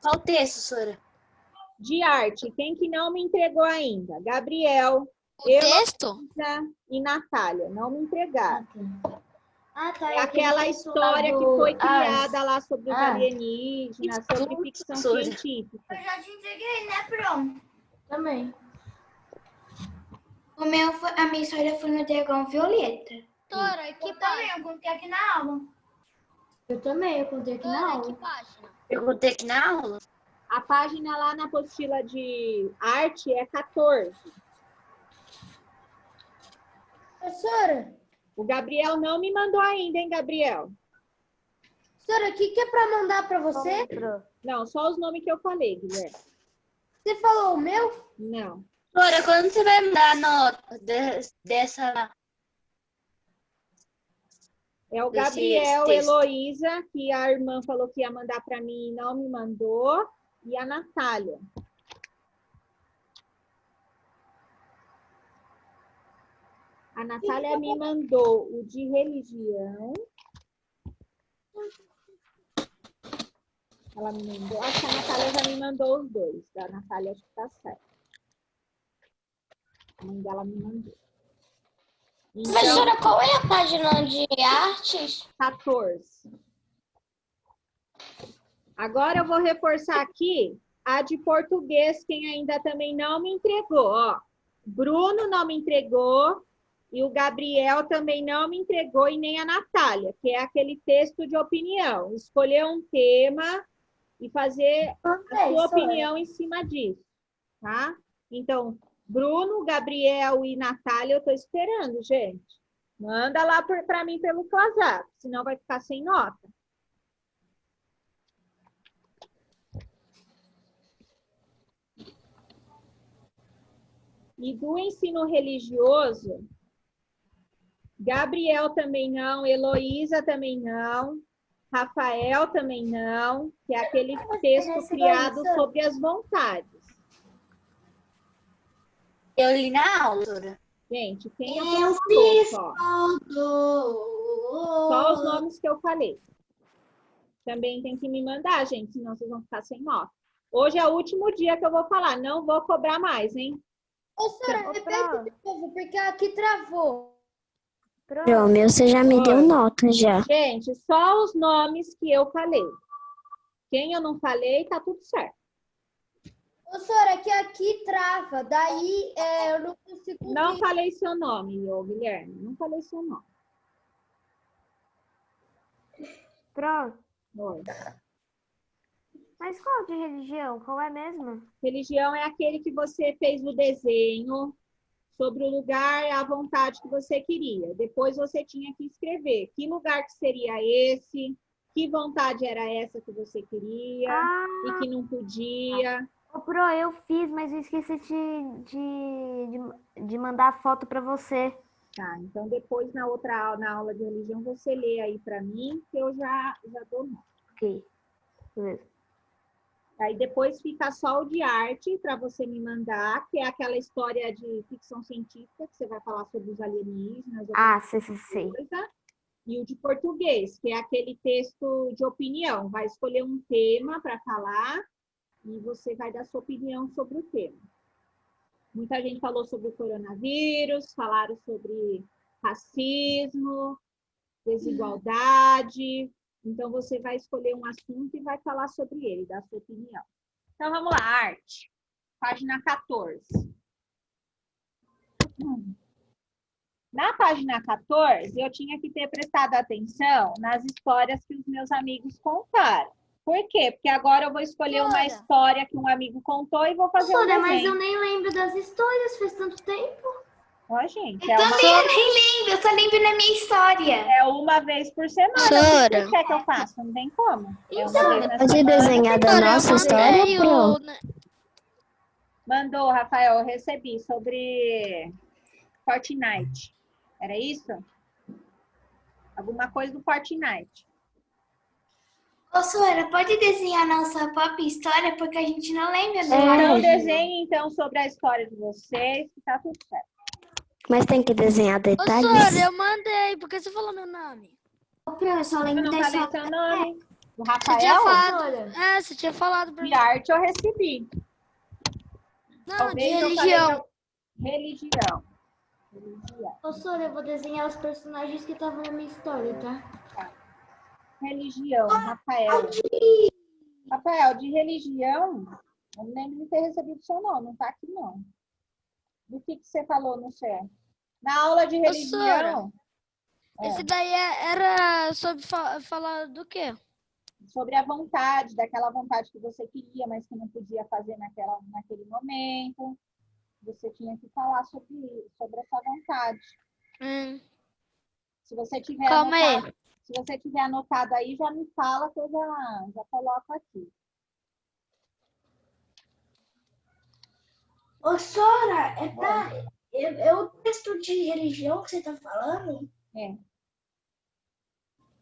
Qual o texto, Sora?
De arte, quem que não me entregou ainda? Gabriel,
texto?
e Natália, não me entregaram.
Tá.
É aquela história que foi criada lá sobre os alienígenas, sobre ficção científica.
Eu já te entreguei, né? Pronto.
Também.
A minha história foi no Dragão Violeta.
Tora, que página?
Eu contei aqui na aula.
Eu também, eu contei aqui na aula.
Que página?
Eu contei aqui na aula.
A página lá na apostila de arte é 14.
Professora,
O Gabriel não me mandou ainda, hein, Gabriel?
professora, o que é para mandar para você?
Não, só os nomes que eu falei, Guilherme.
Você falou o meu?
Não.
Sora, quando você vai me dar a nota dessa...
É o
Desse
Gabriel,
texto.
Heloísa, que a irmã falou que ia mandar para mim e não me mandou, e a Natália. A Natália me mandou o de religião. Ela me mandou. Acho que a Natália já me mandou os dois. Da Natália acho que tá certo. A mãe dela me mandou. Então,
Professora, qual é a página de artes?
14. Agora eu vou reforçar aqui a de português, quem ainda também não me entregou. Ó, Bruno não me entregou e o Gabriel também não me entregou e nem a Natália, que é aquele texto de opinião. Escolher um tema e fazer a sua opinião em cima disso, tá? Então, Bruno, Gabriel e Natália, eu estou esperando, gente. Manda lá para mim pelo WhatsApp, senão vai ficar sem nota. E do ensino religioso, Gabriel também não, Heloísa também não, Rafael também não, que é aquele texto criado sobre as vontades.
Eu li na aula, Sora.
Gente, quem
Eu
apontou
fiz
só?
tudo.
Só os nomes que eu falei. Também tem que me mandar, gente, senão vocês vão ficar sem nota. Hoje é o último dia que eu vou falar, não vou cobrar mais, hein?
Professora, repete de novo, porque aqui travou.
Pro, meu, você já me deu
Oi.
nota já.
Gente, só os nomes que eu falei. Quem eu não falei, tá tudo certo.
Professora, que aqui trava, daí eu não consigo
Não
ver.
falei seu nome, ô Guilherme. Não falei seu nome.
Pro,
Oi.
mas qual de religião? Qual é mesmo?
Religião é aquele que você fez o desenho sobre o lugar e a vontade que você queria. Depois você tinha que escrever que lugar que seria esse, que vontade era essa que você queria e que não podia.
Ô, Pro, eu fiz, mas eu esqueci de mandar foto para você.
Tá, então depois na aula de religião você lê aí para mim que eu já dou nome.
Ok, beleza.
Aí depois fica só o de arte para você me mandar, que é aquela história de ficção científica, que você vai falar sobre os alienígenas.
Ah, sei.
Coisa. E o de português, que é aquele texto de opinião. Vai escolher um tema para falar e você vai dar sua opinião sobre o tema. Muita gente falou sobre o coronavírus, falaram sobre racismo, desigualdade. Então, você vai escolher um assunto e vai falar sobre ele, dar sua opinião. Então, vamos lá, arte. Página 14. Na página 14, eu tinha que ter prestado atenção nas histórias que os meus amigos contaram. Por quê? Porque agora eu vou escolher uma história que um amigo contou e vou fazer um desenho.
Mas eu nem lembro das histórias, faz tanto tempo.
Ó, gente,
Eu nem lembro, eu só lembro na minha história.
É uma vez por semana. O que
Sora.
você quer que eu faça? Não tem como. É uma vez na
Pode
semana.
desenhar da nossa história, Pro?
Mandou, Rafael, eu recebi sobre Fortnite. Era isso? Alguma coisa do Fortnite.
Ô, Sora, pode desenhar nossa própria história, porque a gente não lembra do
Então, desenhe então sobre a história de vocês, que tá tudo certo.
Mas tem que desenhar
Ô,
detalhes.
Sora, eu mandei. Por que você falou meu nome?
Ô, Pro, eu só
Eu
lembro
não
da
falei
história.
seu nome. Do
Você tinha
Rafael?
falado. Você tinha falado pra
De arte eu recebi.
Não, de
Talvez eu falei
religião.
Religião.
Ô, Sora, eu vou desenhar os personagens que estavam na minha história, tá?
Religião, Rafael. Rafael, de religião, eu não lembro de ter recebido seu nome, não tá aqui não. Do que você falou no céu? Na aula de religião.
Esse daí era sobre falar do quê?
Sobre a vontade, daquela vontade que você queria, mas que não podia fazer naquele momento. Você tinha que falar sobre essa vontade. Se você tiver
Calma
anotado,
aí.
se você tiver anotado aí, já me fala que eu já coloco aqui.
Ô, Sora, é o texto de religião que você tá falando?
É.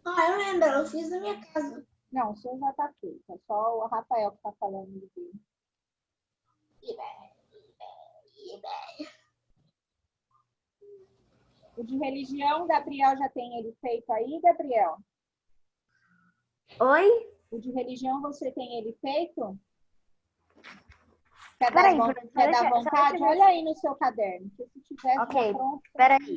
Ah, eu lembro, eu fiz na minha casa.
Não, o seu já tá feito. É só o Rafael que tá falando dele. O de religião, Gabriel já tem ele feito aí, Gabriel?
Oi?
O de religião você tem ele feito? Quer
Peraí,
dar vontade? Olha aí no seu caderno. Se tivesse
Ok,
pronto,
peraí.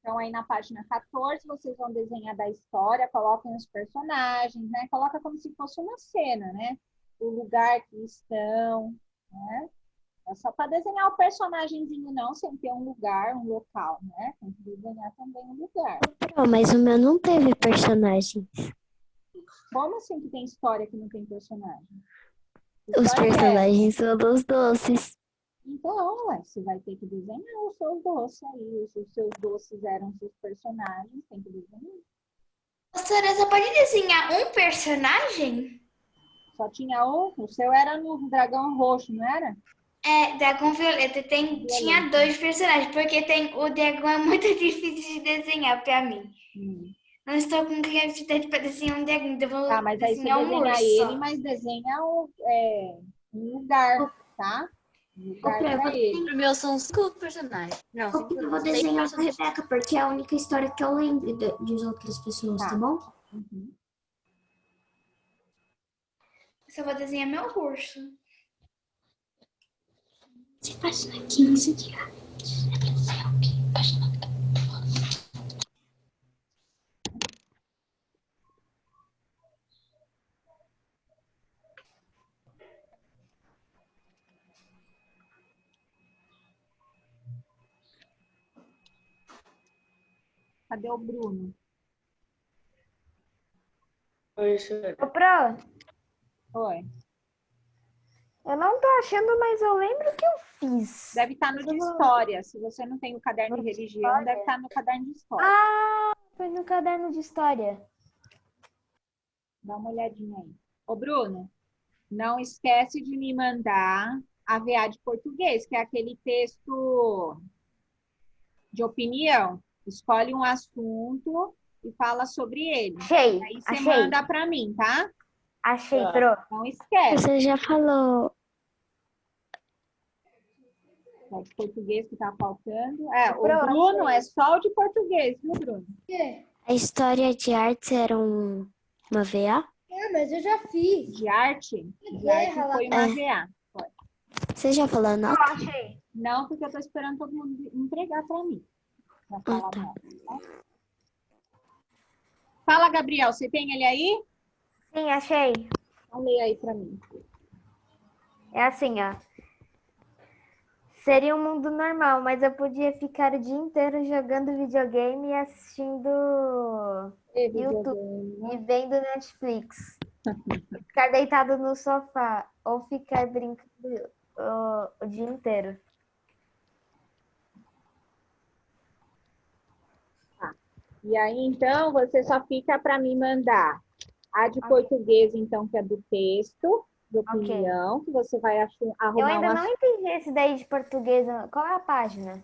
Então, aí na página 14, vocês vão desenhar da história, coloquem os personagens, né? Coloca como se fosse uma cena, né? O lugar que estão, né? É só para desenhar o personagemzinho, não, sem ter um lugar, um local, né? Tem que desenhar também um lugar.
Pro, mas o meu não teve personagem.
Como assim que tem história que não tem personagem?
Os
História
personagens são dos doces.
Então, você vai ter que desenhar os seus doces aí. Os seus doces eram seus personagens, tem que desenhar.
Sora, você pode desenhar um personagem?
Só tinha um? O seu era no dragão roxo, não era?
É, dragão violeta. Tinha 2 personagens, porque o dragão é muito difícil de desenhar pra mim. Não estou com criatividade para desenhar um dragão, então vou
Tá, mas aí você
desenhar um
desenha
urso
ele,
só.
mas desenha um lugar, tá? Um lugar
Pra
pra ele.
Pro meu são 5 personagens. Não, 5
Eu
não,
vou
6
desenhar a
personagens.
Rebeca, porque é a única história que eu lembro de outras pessoas, tá bom?
Uhum.
Eu só vou desenhar meu urso.
Página 15 de
Cadê o Bruno?
Ô, Pro,
Oi.
eu não tô achando, mas eu lembro que eu fiz.
Deve estar no de história. Se você não tem o caderno de religião, deve estar no caderno de história.
Ah, foi no caderno de história.
Dá uma olhadinha aí. Ô, Bruno, não esquece de me mandar a VA de português, que é aquele texto de opinião. Escolhe um assunto e fala sobre ele.
Achei,
Aí você
achei.
manda para mim, tá?
Achei, Pro.
Não esquece.
Você já falou.
Só de português que tá faltando. É, o
Pro,
Bruno
achei.
é só o de português, viu, Bruno?
A história de artes era uma VA?
Mas eu já fiz.
De arte? De arte foi uma VA. Foi.
Você já falou a
Eu
nota?
achei.
Não, porque eu tô esperando todo mundo entregar para mim. Pra falar
tá.
nota, tá? Fala, Gabriel, você tem ele aí?
Sim, achei.
Então lê aí para mim.
É assim, ó. Seria um mundo normal, mas eu podia ficar o dia inteiro jogando videogame e assistindo YouTube e vendo Netflix. Ficar deitado no sofá ou ficar brincando o dia inteiro.
E aí, então, você só fica para me mandar a de português, então, que é do texto, de opinião, que você vai arrumar
Eu ainda não entendi esse daí de português. Qual é a página?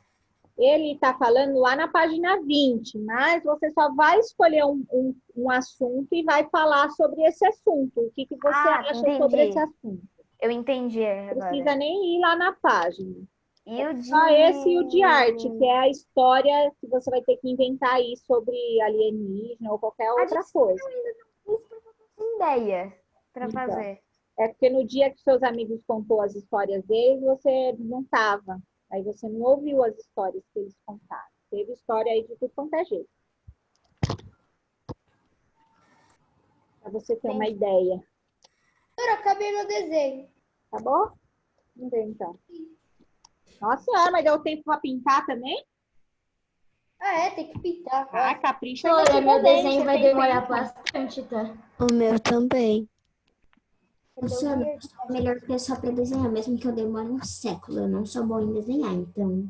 Ele está falando lá na página 20, mas você só vai escolher um assunto e vai falar sobre esse assunto. O que você acha sobre esse assunto?
Eu entendi
Não
agora.
precisa nem ir lá na página.
E o de...
Só esse e o de arte, que é a história que você vai ter que inventar aí sobre alienígena ou qualquer outra coisa.
Eu ainda não fiz ideia para
Então,
fazer.
é porque no dia que seus amigos contou as histórias deles, você não estava. Aí você não ouviu as histórias que eles contaram. Teve história aí de tudo quanto é jeito. Para você ter uma ideia.
Eu acabei meu desenho.
Tá bom? Vamos ver então. Nossa senhora, mas deu tempo para pintar também?
Ah, é, tem que pintar.
Ah, capricha.
Olha, meu desenho vai demorar bastante, tá?
O meu também.
Professora, é melhor que é só para desenhar, mesmo que eu demore um século. Eu não sou bom em desenhar, então.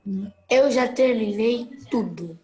Né?
Eu já terminei tudo.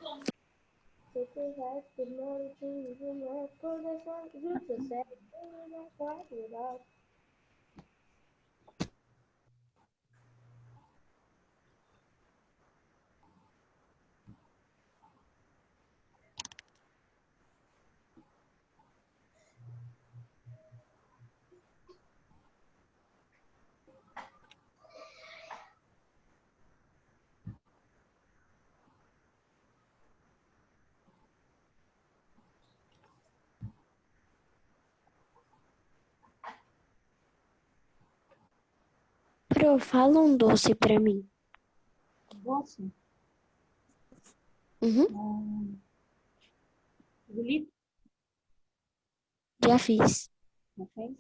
Pro, fala um doce pra mim.
Doce? Julito?
Já fiz.
Já fez?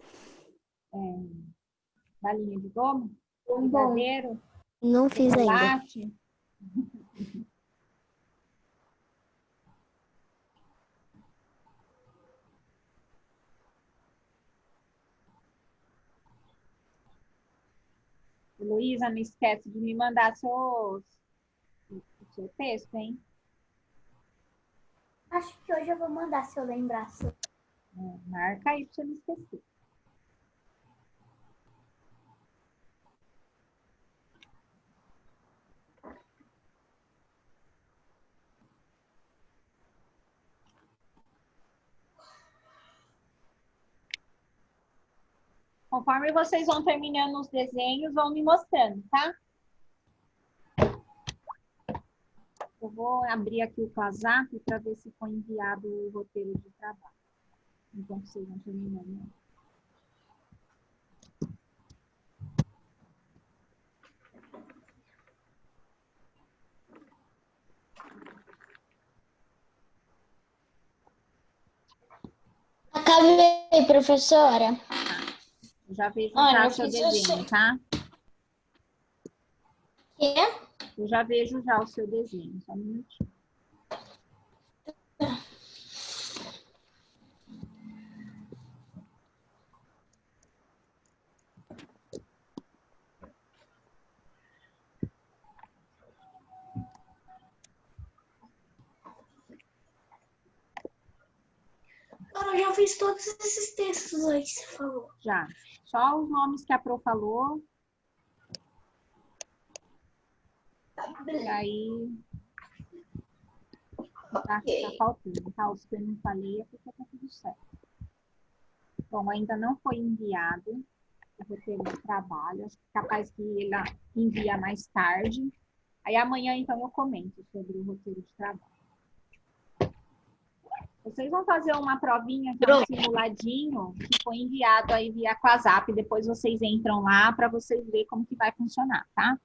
Balinha de goma?
Brigadeiro?
Não fiz ainda.
Chocolate? Luísa, não esquece de me mandar o seu texto, hein?
Acho que hoje eu vou mandar se eu lembrar.
Marca aí pra você não esquecer. Conforme vocês vão terminando os desenhos, vão me mostrando, tá? Eu vou abrir aqui o WhatsApp para ver se foi enviado o roteiro de trabalho. Enquanto vocês vão terminando.
Acabei, professora.
Eu já vejo
Olha,
já
eu
o seu
fiz
desenho, tá?
Quê?
Eu já vejo já o seu desenho, só um minutinho.
Cara, eu já fiz todos esses textos aí que você falou.
Já. Só os nomes que a Pro falou. E aí... Tá faltando, tá? Os que eu não falei é porque tá tudo certo. Bom, ainda não foi enviado o roteiro de trabalho. Acho que é capaz que ele envia mais tarde. Aí amanhã, então, eu comento sobre o roteiro de trabalho. Vocês vão fazer uma provinha, que é um simuladinho, que foi enviado aí via WhatsApp. Depois vocês entram lá para vocês verem como que vai funcionar, tá?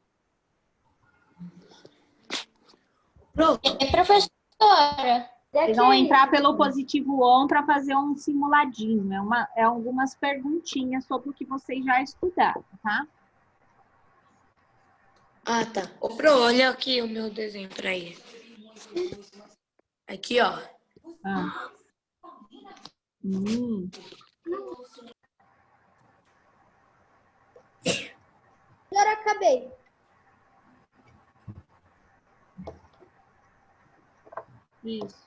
Professora.
Vocês vão entrar pelo Positivo On para fazer um simuladinho. É algumas perguntinhas sobre o que vocês já estudaram, tá?
Ah, tá. Ô, Pro, olha aqui o meu desenho pra ir. Aqui, ó.
Ah.
Agora acabei.
Isso.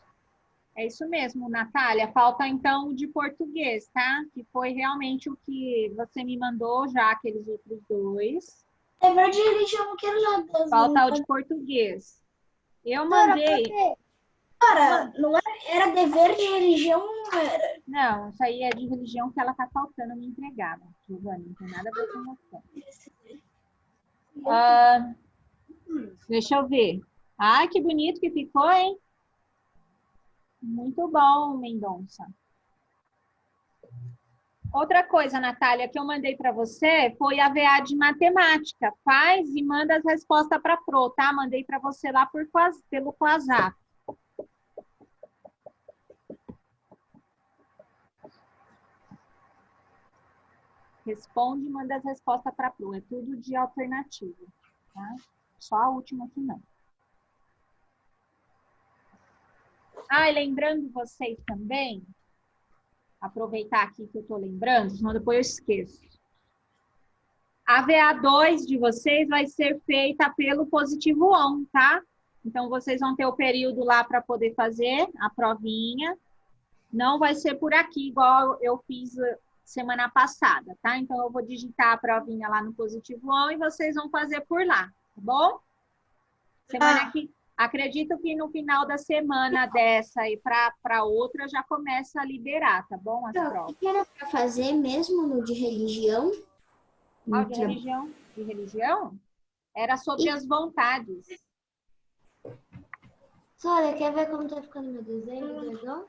É isso mesmo, Natália. Falta, então, o de português, tá? Que foi realmente o que você me mandou já, aqueles outros dois.
Dever de religião, não quero nada.
Falta o de português. Eu mandei...
Cara, não era dever de religião, não era.
Não, isso aí é de religião que ela tá faltando me entregar, Giovana. Não tem nada a ver com você. Deixa eu ver. Ai, que bonito que ficou, hein? Muito bom, Mendonça. Outra coisa, Natália, que eu mandei para você foi a VA de matemática. Faz e manda as respostas para a Pro, tá? Mandei para você lá pelo WhatsApp. Responde e manda as respostas para a Pro. É tudo de alternativa, tá? Só a última aqui não. Ah, e lembrando vocês também, aproveitar aqui que eu estou lembrando, senão depois eu esqueço. A VA2 de vocês vai ser feita pelo Positivo On, tá? Então, vocês vão ter o período lá para poder fazer a provinha. Não vai ser por aqui, igual eu fiz semana passada, tá? Então, eu vou digitar a provinha lá no Positivo On e vocês vão fazer por lá, tá bom? Semana que... Acredito que no final da semana dessa e para outra já começa a liberar, tá bom? As provas.
O que era para fazer mesmo no de religião?
De religião? De religião? Era sobre as vontades.
Sônia, quer ver como tá ficando meu desenho, dragão?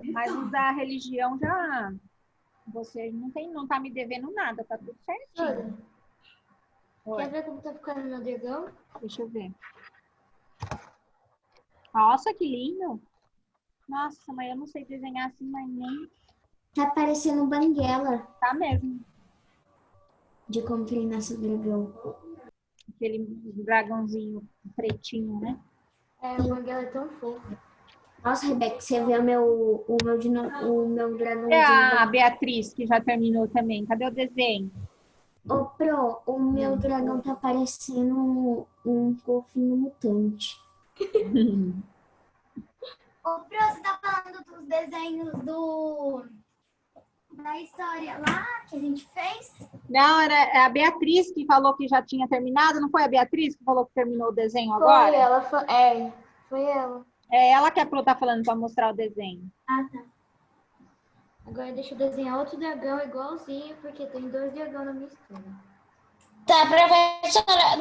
Mas os da religião já... Você não tá me devendo nada, tá tudo certinho.
Sônia, quer ver como tá ficando meu dragão?
Deixa eu ver. Nossa, que lindo. Nossa, mas eu não sei desenhar assim, mas nem...
Tá parecendo banguela.
Tá mesmo.
De como treinar seu dragão.
Aquele dragãozinho pretinho, né?
O banguela é tão fofo.
Nossa, Rebeca, você vê o meu dragãozinho.
É a Beatriz, que já terminou também. Cadê o desenho?
Ô, Pro, o meu dragão tá parecendo um golfinho mutante.
Ô, Pro, você tá falando dos desenhos da história lá que a gente fez?
Não, era a Beatriz que falou que já tinha terminado. Não foi a Beatriz que falou que terminou o desenho agora?
Foi ela.
É ela que a Pro tá falando para mostrar o desenho.
Ah, tá.
Agora deixa eu desenhar outro dragão igualzinho, porque tem 2 dragões na minha história.
Tá, professora,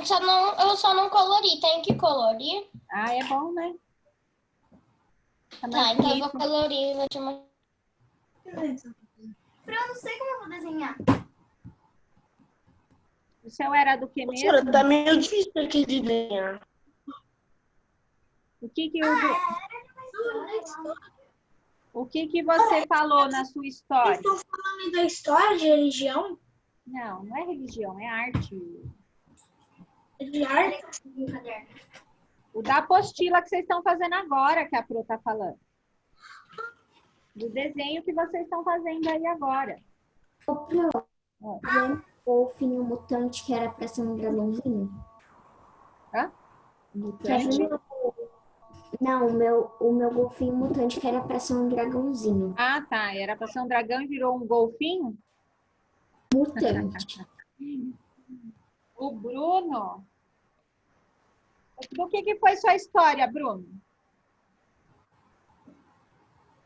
eu só não colori. Tem que colorir?
Ah, é bom, né?
Tá, então eu vou colorir. Vou te mostrar.
Eu não sei como eu vou desenhar.
O seu era do que mesmo?
Professora, tá meio difícil aqui de desenhar.
O que que você falou na sua história?
Vocês estão falando da história de religião?
Não, não é religião, é arte.
É de arte?
O da apostila que vocês estão fazendo agora, que a Pro tá falando. Do desenho que vocês estão fazendo aí agora.
Ô, Pro, lembra o golfinho mutante que era pra ser um dragãozinho?
Hã?
Mutante? Não, o meu golfinho mutante que era pra ser um dragãozinho.
Ah, tá. Era pra ser um dragão e virou um golfinho?
Mutante.
O Bruno... Do que foi sua história, Bruno?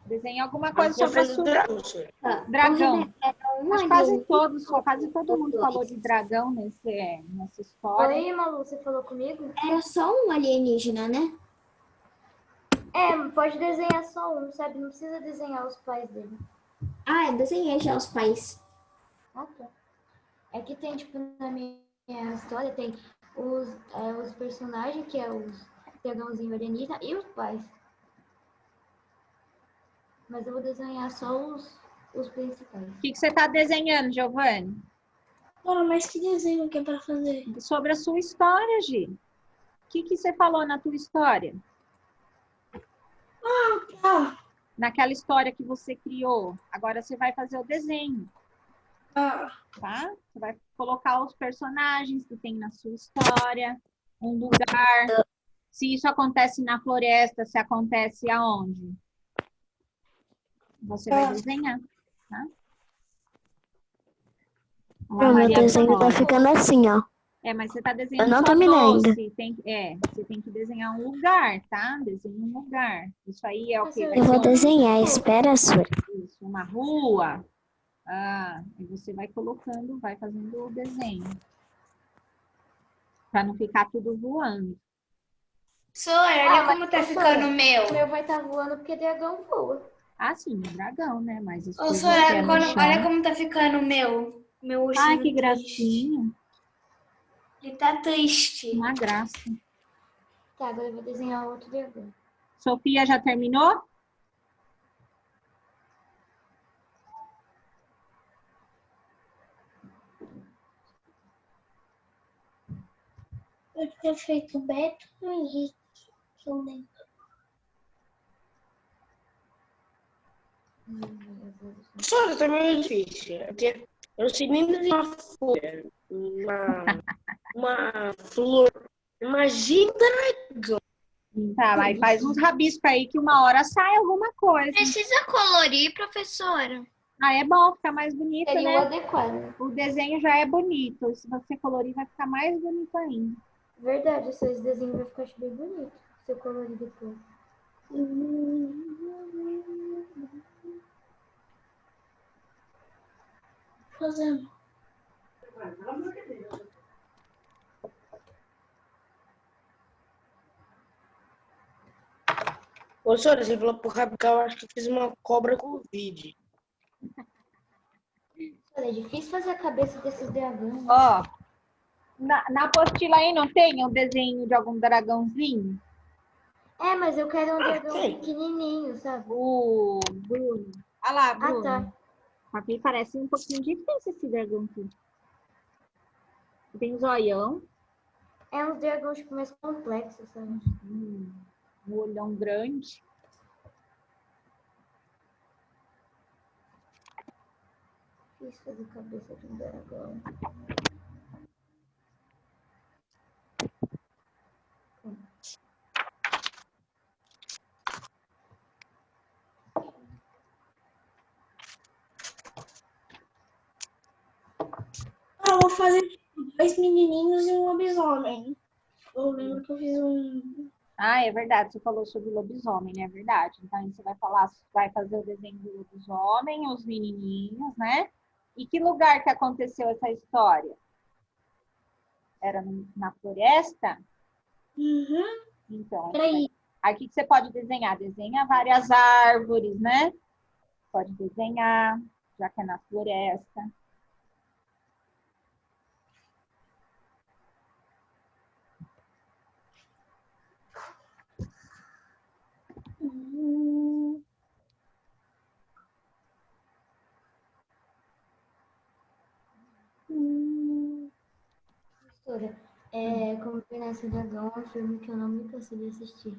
Desenha alguma coisa sobre a sua... Dragão. Mas quase todo mundo falou de dragão nessa história.
Oi, Malu, você falou comigo?
Era só um alienígena, né?
É, pode desenhar só um, sabe? Não precisa desenhar os pais dele.
Ah, eu desenhei já os pais.
Ah, tá. É que tem, tipo, na minha história, tem os personagens, que é os dragãozinho alienígena, e os pais. Mas eu vou desenhar só os principais.
O que você tá desenhando, Giovanni?
Não, mas que desenho que é pra fazer?
Sobre a sua história, Gi. O que você falou na tua história?
Ah, tá.
Naquela história que você criou. Agora você vai fazer o desenho.
Ah.
Tá? Você vai colocar os personagens que tem na sua história, um lugar. Se isso acontece na floresta, se acontece aonde? Você vai desenhar, tá?
O meu desenho tá ficando assim, ó.
É, mas você tá desenhando
Eu não
só
terminei ainda.
você tem que desenhar um lugar, tá? Desenha um lugar. Isso aí é o quê?
Eu vou desenhar, espera a sua.
Isso, uma rua. Ah, e você vai colocando, vai fazendo o desenho. Pra não ficar tudo voando.
Olha como tá ficando o meu.
O meu vai estar voando porque dragão voa.
Ah, sim, dragão, né? Mas isso
olha como tá ficando o meu. Meu ursinho.
Ai, que gracinha.
Ele tá triste.
Uma graça.
Tá, agora eu vou desenhar outro dragão.
Sofia, já terminou?
Eu tinha feito Beto e Henrique, que eu lembro.
Professora, tá meio difícil. Eu não sei nem desenhar uma folha, uma flor. Imagina dragão.
Tá, mas faz uns rabiscos aí que uma hora sai alguma coisa.
Precisa colorir, professora?
Ah, é bom, fica mais bonito,
Seria
né?
o adequado.
O desenho já é bonito. Se você colorir, vai ficar mais bonito ainda.
Verdade, esse desenho vai ficar bem bonito. Se eu colorir depois.
Fazendo.
Professora, você falou pro rabiscar, eu acho que eu fiz uma cobra Covid.
Olha, é difícil fazer a cabeça desses dragões.
Ó, na apostila aí não tem um desenho de algum dragãozinho?
É, mas eu quero um dragão pequenininho, sabe?
O Bruno. Olha lá, Bruno.
Ah, tá.
Aqui parece um pouquinho difícil esse dragão aqui. Tem um zoião.
É uns dragões tipo, mais complexos, sabe?
Um olhão grande.
Difícil fazer a cabeça de um dragão.
Eu vou fazer 2 menininhos e um lobisomem. Eu lembro que eu fiz um...
Ah, é verdade, você falou sobre o lobisomem, né? É verdade. Então, aí você vai fazer o desenho do lobisomem, os menininhos, né? E que lugar que aconteceu essa história? Era na floresta?
Uhum.
Então,
Peraí.
aí o que você pode desenhar? Desenha várias árvores, né? Pode desenhar, já que é na floresta.
Professora, Como Treinar Seu Dragão é um filme que eu não me canso de assistir.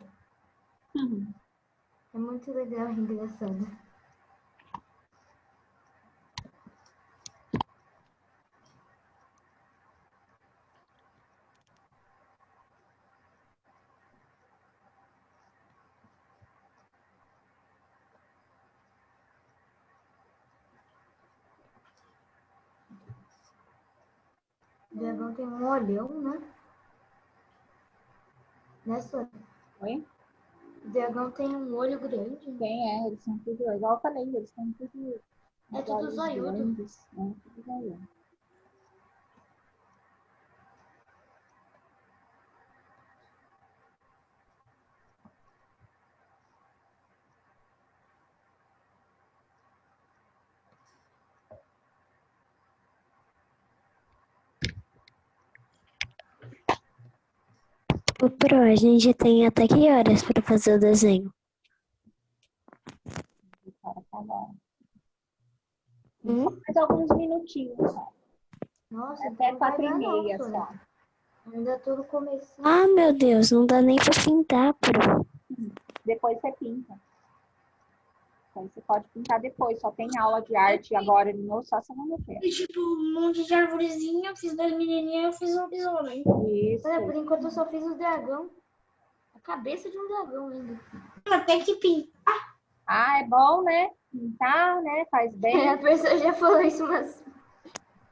É muito legal e engraçado. O dragão tem um olhão, né? Nessa.
Oi?
O dragão tem um olho grande.
Tem, eles são tudo, igual eu falei, eles são tudo.
É tudo
olhos
zoiudo.
grandes, né? Tudo zoiudo.
Ô, Pro, a gente tem até que horas para fazer o desenho?
Mais alguns minutinhos só.
Nossa,
Até
então vai dar
4h30
não,
só.
Sônia. Ainda tudo começando.
Ah, meu Deus, não dá nem para pintar, Pro.
Depois você pinta. Então você pode pintar depois. Só tem aula de arte agora de novo, só segunda-feira.
Tipo, um monte de arvorezinha, eu fiz das menininhas, eu fiz um lobisomem.
Isso.
Olha, por enquanto eu só fiz o dragão. A cabeça de um dragão ainda.
Tem que pintar.
Ah, é bom, né? Pintar, né? Faz bem.
A pessoa já falou isso, mas...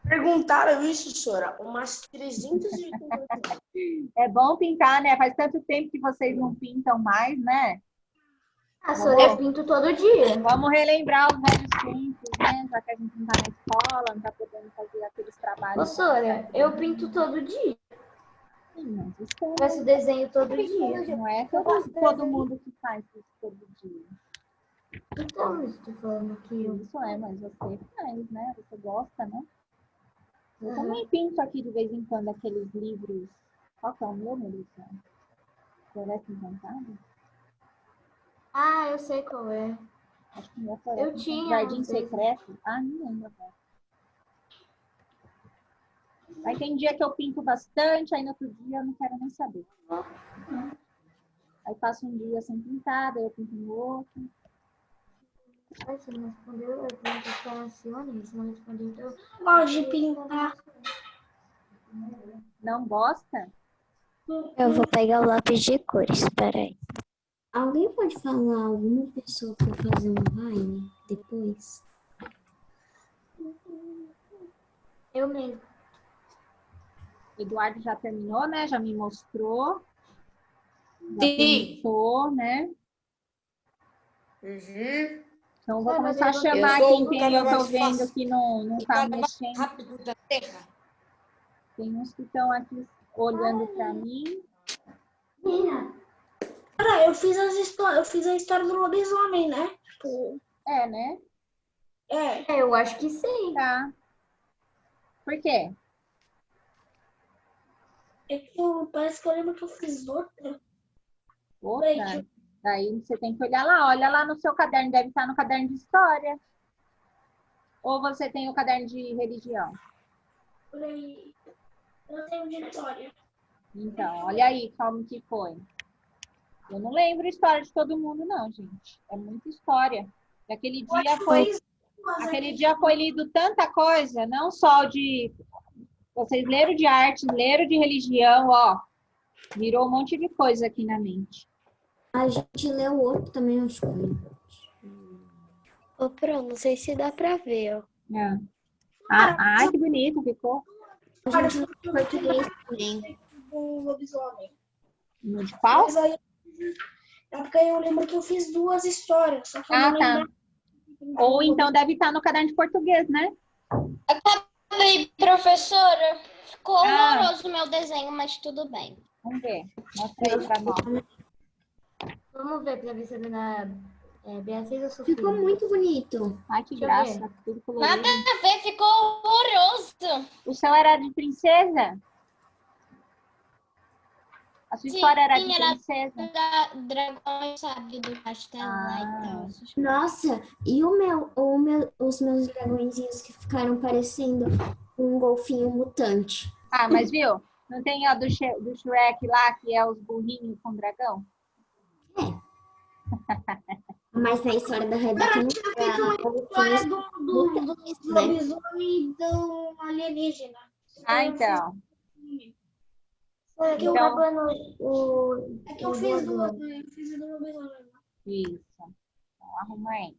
Perguntaram isso, senhora, umas 350 vezes.
É bom pintar, né? Faz tanto tempo que vocês não pintam mais, né?
Ah, Sônia, eu pinto todo dia.
Vamos relembrar os velhos tempos, né? Já que a gente não tá na escola, não tá podendo fazer aqueles
Ô,
trabalhos.
Sônia, eu pinto todo dia.
Sim, mas isso é-
Faço desenho todo dia.
não é todo mundo que faz isso todo dia.
Então, eu estou falando que eu...
Isso é, mas você faz, né? Você gosta, né? Eu
Uhum.
também pinto aqui de vez em quando aqueles livros. Qual que é o meu, Melissa? Floresta Encantada?
Ah, eu sei qual é.
Acho que o meu Floresta
Eu tinha
Jardim
uns desses.
Secreto. Ah, não lembro agora. Aí tem dia que eu pinto bastante, aí no outro dia eu não quero nem saber. Aí passo um dia sem pintar, daí eu pinto no outro.
Ai, você não respondeu, eu perguntei para a Cione, você não respondeu, então...
Gosto de pintar.
Não gosta?
Eu vou pegar o lápis de cores, peraí.
Alguém pode falar alguma pessoa para fazer um baile depois?
Eu mesmo.
Eduardo já terminou, né? Já me mostrou. Já
Sim.
começou, né?
Uhum.
Então, vou
Vai,
começar a
mas
chamar
eu sou
quem
o
tem,
cara
eu tô
mais
vendo
fácil.
que não
O
tá
cara mais
mexendo.
rápido da Terra.
Tem uns que estão aqui olhando para mim.
Cara, eu fiz a história do lobisomem, né? Tipo,
É, né?
Eu acho que sim.
Tá. Por quê?
Parece que eu lembro que eu fiz outra.
Outra? Daí você tem que olhar lá. Olha lá no seu caderno. Deve estar no caderno de história. Ou você tem o caderno de religião?
Por aí. Eu tenho de história.
Então, olha aí como que foi. Eu não lembro a história de todo mundo, não, gente. É muita história. E aquele dia foi lido tanta coisa, não só de... Vocês leram de arte, leram de religião, ó. Virou um monte de coisa aqui na mente.
A gente leu o outro também, eu escolhi.
Ô, Pro, não sei se dá pra ver, ó.
É. Ai, que bonito ficou.
A gente leu em português também.
Um lobisomem.
No de qual?
Mas aí É porque eu lembro que eu fiz 2 histórias, só que eu não
tá.
lembro.
Ou então deve estar no caderno de português, né?
Acabei, professora. Ficou horroroso o meu desenho, mas tudo bem.
Vamos ver. Mostra aí pra nós.
Vamos ver pra ver se a dona Beatriz ou Sofia.
Ficou muito bonito.
Ai, que
Deixa eu
graça.
ver.
Tudo colorido.
Nada a ver, ficou horroroso.
O seu era de princesa? A sua história era de princesa?
Dragão sábio do castelo lá e tal.
Nossa, e os meus dragõezinhos que ficaram parecendo um golfinho mutante.
Ah, mas viu? Não tem a do Shrek lá, que é os burrinhos com dragão?
Mas na história da Rebeca não
História do lobisomem do alienígena.
Ah, então.
É que eu fiz
Isso.
2, né? Eu fiz a do lobisomem.
Isso. Então, arruma aí.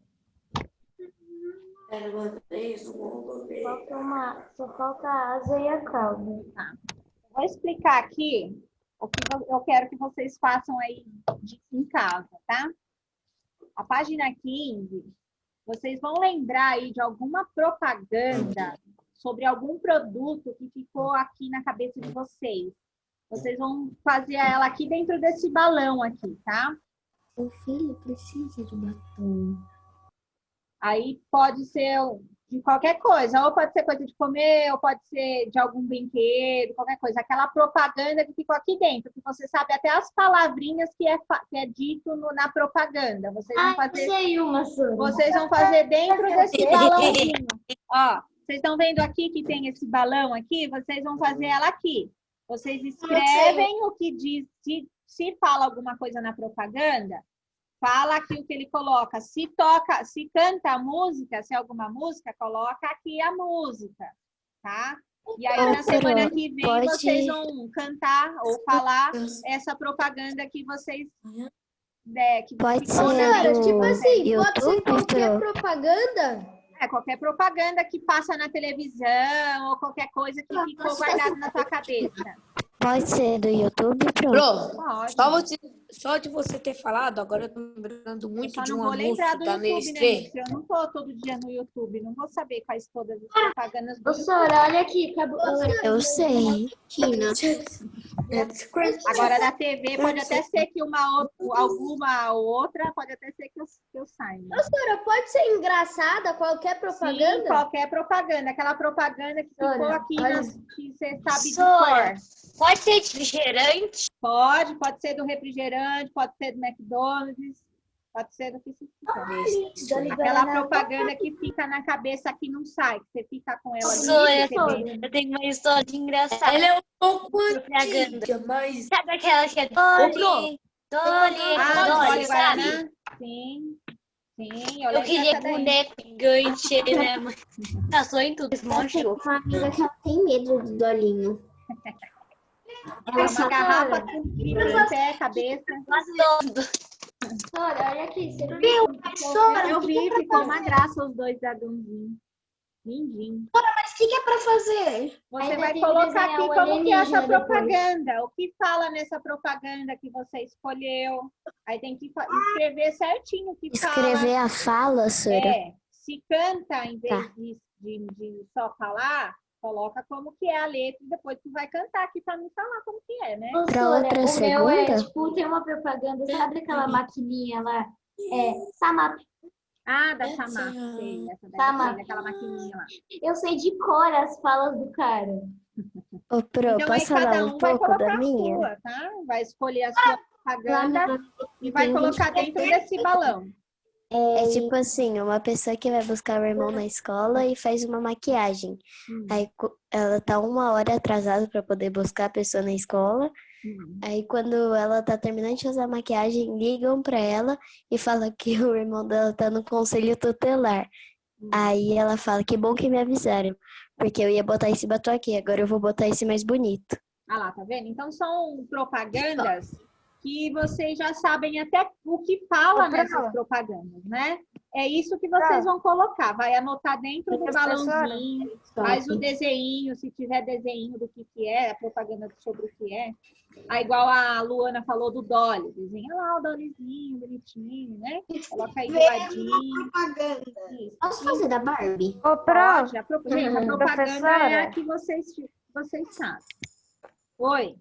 Só falta a asa e a cauda.
Tá. Vou explicar aqui o que eu quero que vocês façam aí em casa, tá? A página 15, vocês vão lembrar aí de alguma propaganda sobre algum produto que ficou aqui na cabeça de vocês. Vocês vão fazer ela aqui dentro desse balão aqui, tá?
Seu filho precisa de batom.
Aí pode ser de qualquer coisa, ou pode ser coisa de comer, ou pode ser de algum brinquedo, qualquer coisa. Aquela propaganda que ficou aqui dentro, que você sabe até as palavrinhas que é dito na propaganda. Vocês vão fazer, vocês vão fazer dentro desse balãozinho. Ó, vocês estão vendo aqui que tem esse balão aqui? Vocês vão fazer ela aqui. Vocês escrevem o que diz, se fala alguma coisa na propaganda, fala aqui o que ele coloca. Se canta a música, se é alguma música, coloca aqui a música, tá? E aí, na semana que vem, vocês vão cantar ou falar essa propaganda que vocês...
Pode ser
tipo assim,
YouTube,
pode ser qualquer propaganda?
Qualquer propaganda que passa na televisão ou qualquer coisa que ficou guardado na sua cabeça.
Pode ser do YouTube,
Só de você ter falado, agora eu tô lembrando muito de um anúncio da
YouTube,
Nestlé.
né, eu não tô todo dia no YouTube, não vou saber quais todas as propagandas do
Professora, olha aqui.
Eu sei.
Agora da TV pode até ser que alguma outra, pode até ser que eu saiba.
Professora, pode ser engraçada qualquer propaganda?
Sim, qualquer propaganda. Aquela propaganda que ficou aqui, que você sabe de
Professora,
cor.
pode ser refrigerante?
Pode ser do refrigerante, pode ser do McDonald's, pode ser do que se quiser. Aquela propaganda que fica na cabeça que não sai, que você fica com ela.
Eu tenho uma história engraçada.
Ela é um pouco antiga, mas...
Sabe aquela que é Dolly,
Dolly,
sabe?
Guaraná? Sim.
Eu queria boneco gigante, né? Mas passou em tudo, desmanchou.
Uma amiga que ela tem medo do Dolinho.
Ela uma garrafa com vidro em pé, cabeça.
Olha aqui. Você
viu?
Eu vi, ficou uma graça os dois dragãozinhos. Lindinho.
Mas o que é para fazer?
Você vai colocar aqui como que é essa propaganda. O que fala nessa propaganda que você escolheu. Aí tem que escrever certinho o que fala.
Escrever a fala, senhora?
Se canta, em vez de só falar, coloca como que é a letra e depois tu vai cantar aqui para me falar como que é, né?
Para outra segunda?
Tipo, tem uma propaganda, sabe aquela maquininha lá? Samap.
Ah, da Samap, sei. Daquela maquininha lá.
Eu sei de cor as falas do cara.
Ô, Pro,
então,
posso falar um pouco da minha?
Sua, tá? Vai escolher a sua propaganda e vai colocar dentro desse balão.
É tipo assim, uma pessoa que vai buscar o irmão na escola e faz uma maquiagem. Aí ela tá 1 hora atrasada para poder buscar a pessoa na escola. Aí quando ela tá terminando de fazer a maquiagem, ligam para ela e falam que o irmão dela tá no conselho tutelar. Aí ela fala, que bom que me avisaram, porque eu ia botar esse batom aqui, agora eu vou botar esse mais bonito.
Ah lá, tá vendo? Então são propagandas que vocês já sabem até o que fala nessas propagandas, né? É isso que vocês vão colocar. Vai anotar dentro do balãozinho, faz o desenho, se tiver desenho do que é, a propaganda sobre o que é. Aí, igual a Luana falou do Dolly, desenha lá o Dollyzinho, bonitinho, né? Coloca aí do ladinho.
Posso fazer da Barbie?
Pode. Gente, a propaganda é a que vocês sabem. Oi.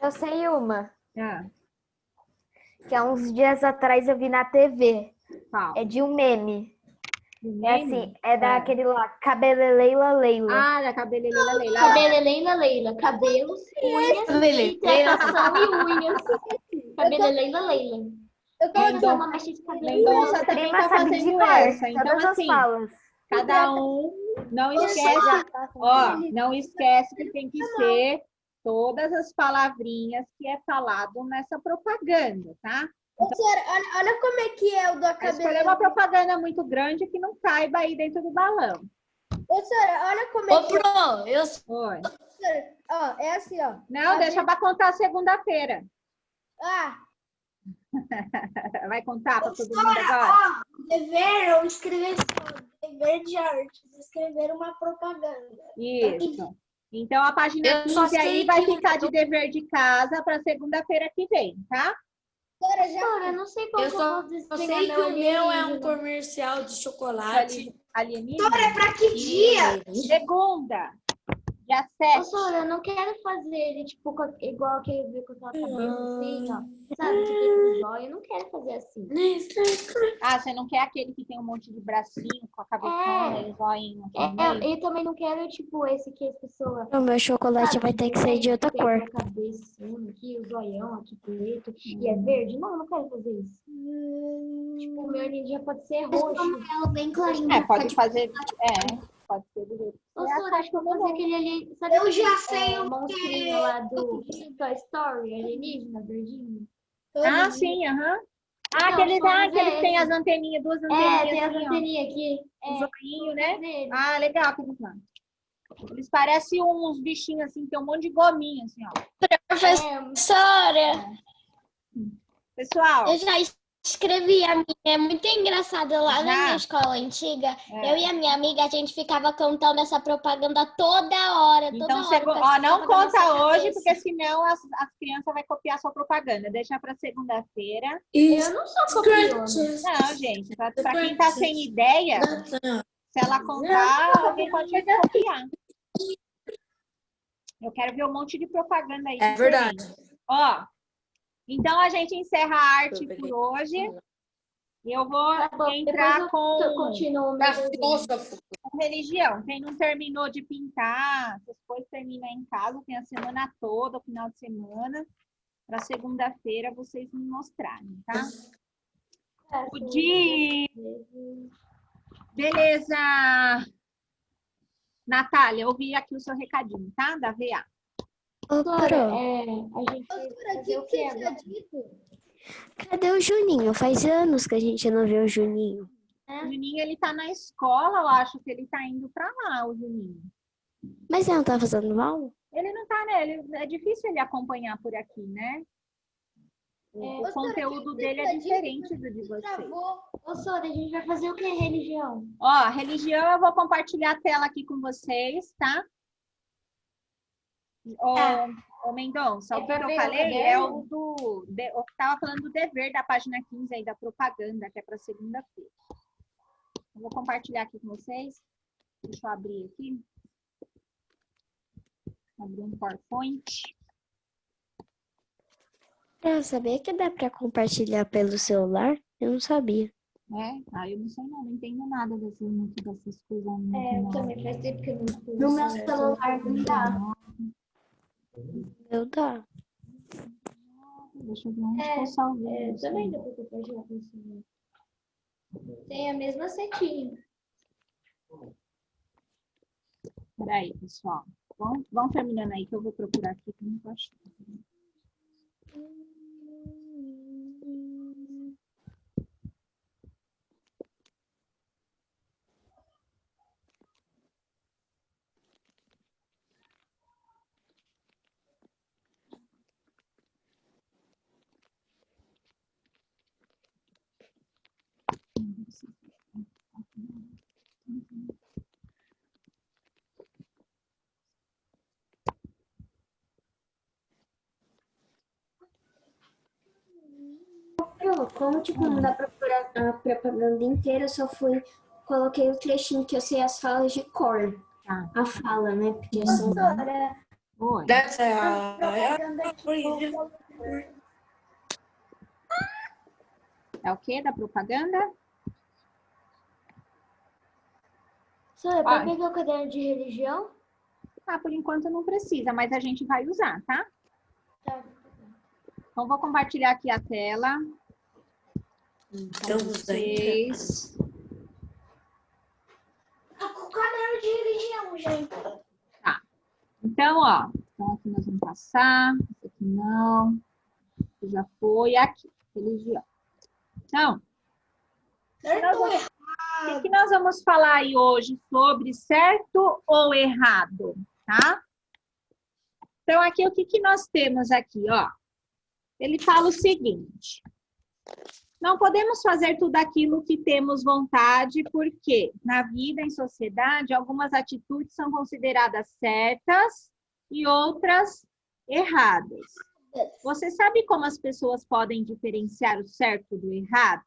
Eu sei uma.
Ah.
Que há uns dias atrás eu vi na TV. É de um meme. É assim, é daquele lá, Cabeleleila Leila.
Ah, da Cabeleleila Leila.
Cabeleleila Leila. Cabelos, unhas, hidratação e unhas. Cabeleleila Leila.
Eu tô
Mendonça,
uma mecha de cabelo.
Mendonça também tá fazendo essa. Então, assim, cada um não esquece. Ó, não esquece que tem que ser todas as palavrinhas que é falado nessa propaganda, tá?
Ô, senhora, olha como é que é o da cabelo.
Escolher uma propaganda muito grande que não caiba aí dentro do balão.
Ô, senhora, olha como é que é.
Oi.
Senhora, ó, é assim, ó.
Não, deixa pra contar segunda-feira.
Ah.
Vai contar pra todo mundo agora?
Dever, eu escrevi dever de artes, escrever uma propaganda.
Isso. Então, a página 15 aí vai ficar de dever de casa para segunda-feira que vem, tá?
Eu não sei como
eu só sei que o meu é um comercial de chocolate.
Alienígena?
É pra que dia?
Segunda. Dia 7.
Sora, eu não quero fazer ele, tipo, igual aquele ver com a cabeça assim, ó. Sabe, tipo, esse joia, eu não quero fazer assim.
Ah, você não quer aquele que tem um monte de bracinho com a cabeçona e o zoinho aqui no meio?
Eu também não quero, tipo, esse que as pessoas...
O meu chocolate vai ter que ser de outra cor.
A cabeça aqui, o zoião aqui preto, e é verde. Não, eu não quero fazer isso. Tipo, o meu já pode ser roxo.
Bem clarinho.
Pode fazer... Pode ser do jeito.
Acho que eu vou fazer aquele ali. Sabe
eu já sei o
monstrinho lá do Toy Story, alienígena, verdinho?
Ah, sim, aham. Ah, aqueles que tem as anteninhas, duas anteninhas.
Tem as
assim,
anteninhas aqui.
O zoinho, né? Ah, legal. Eles parecem uns bichinhos assim, tem um monte de gominho, assim, ó.
Professora!
Pessoal.
Eu já escrevi a minha, é muito engraçado lá na minha escola antiga. Eu e a minha amiga, a gente ficava cantando essa propaganda toda hora.
Então, não conta hoje, porque senão as crianças vão copiar sua propaganda. Deixa para segunda-feira.
Eu não sou copiona.
Não, gente, para quem tá sem ideia, se ela contar, alguém pode copiar. Eu quero ver um monte de propaganda aí.
É verdade.
Ó. Então, a gente encerra a arte por hoje. E eu vou entrar com religião. Quem não terminou de pintar, essas coisas termina em casa, tem a semana toda, o final de semana. Para segunda-feira, vocês me mostrarem, tá? Beleza. Natália, eu ouvi aqui o seu recadinho, tá? Da VA.
A gente fazer o que agora?
Cadê o Juninho? Faz anos que a gente não vê o Juninho.
O Juninho, ele tá na escola, eu acho que ele tá indo pra lá, o Juninho.
Mas ele não tá fazendo mal?
Ele não tá, né? É difícil ele acompanhar por aqui, né? O conteúdo dele é diferente do de vocês.
Ô, Sora, a gente vai fazer o que? Religião?
Ó, religião, eu vou compartilhar a tela aqui com vocês, tá? Ô Mendonça, o que eu falei é o que estava falando do dever da página 15 aí, da propaganda, que é para segunda-feira. Eu vou compartilhar aqui com vocês. Deixa eu abrir aqui. Abrir um PowerPoint.
Eu sabia que dá para compartilhar pelo celular? Eu não sabia.
Eu não sei não entendo nada dessas coisas.
Eu também faz tempo que eu não...
No meu celular não dá.
Eu dá.
Deixa eu ver onde que eu salvei.
Também dá pra compartilhar com você. Tem a mesma setinha.
Peraí, pessoal. Vão terminando aí que eu vou procurar aqui que eu não tô achando.
Como, tipo, não dá pra pôr a propaganda inteira, eu só coloquei o trechinho que eu sei as falas de cor. A fala, né? Porque são...
Oi.
That's
É o quê da propaganda?
Só pra pegar o caderno de religião?
Por enquanto não precisa, mas a gente vai usar, tá?
Tá.
Então, vou compartilhar aqui a tela.
Estamos
vocês.
Com o caderno de religião, gente.
Tá. Então, ó. Então, aqui nós vamos passar. Esse aqui não. Esse já foi. Aqui, religião. Então, o que nós vamos falar aí hoje sobre certo ou errado, tá? Então, aqui, o que nós temos aqui, ó? Ele fala o seguinte: não podemos fazer tudo aquilo que temos vontade, porque na vida, em sociedade, algumas atitudes são consideradas certas e outras erradas. Você sabe como as pessoas podem diferenciar o certo do errado?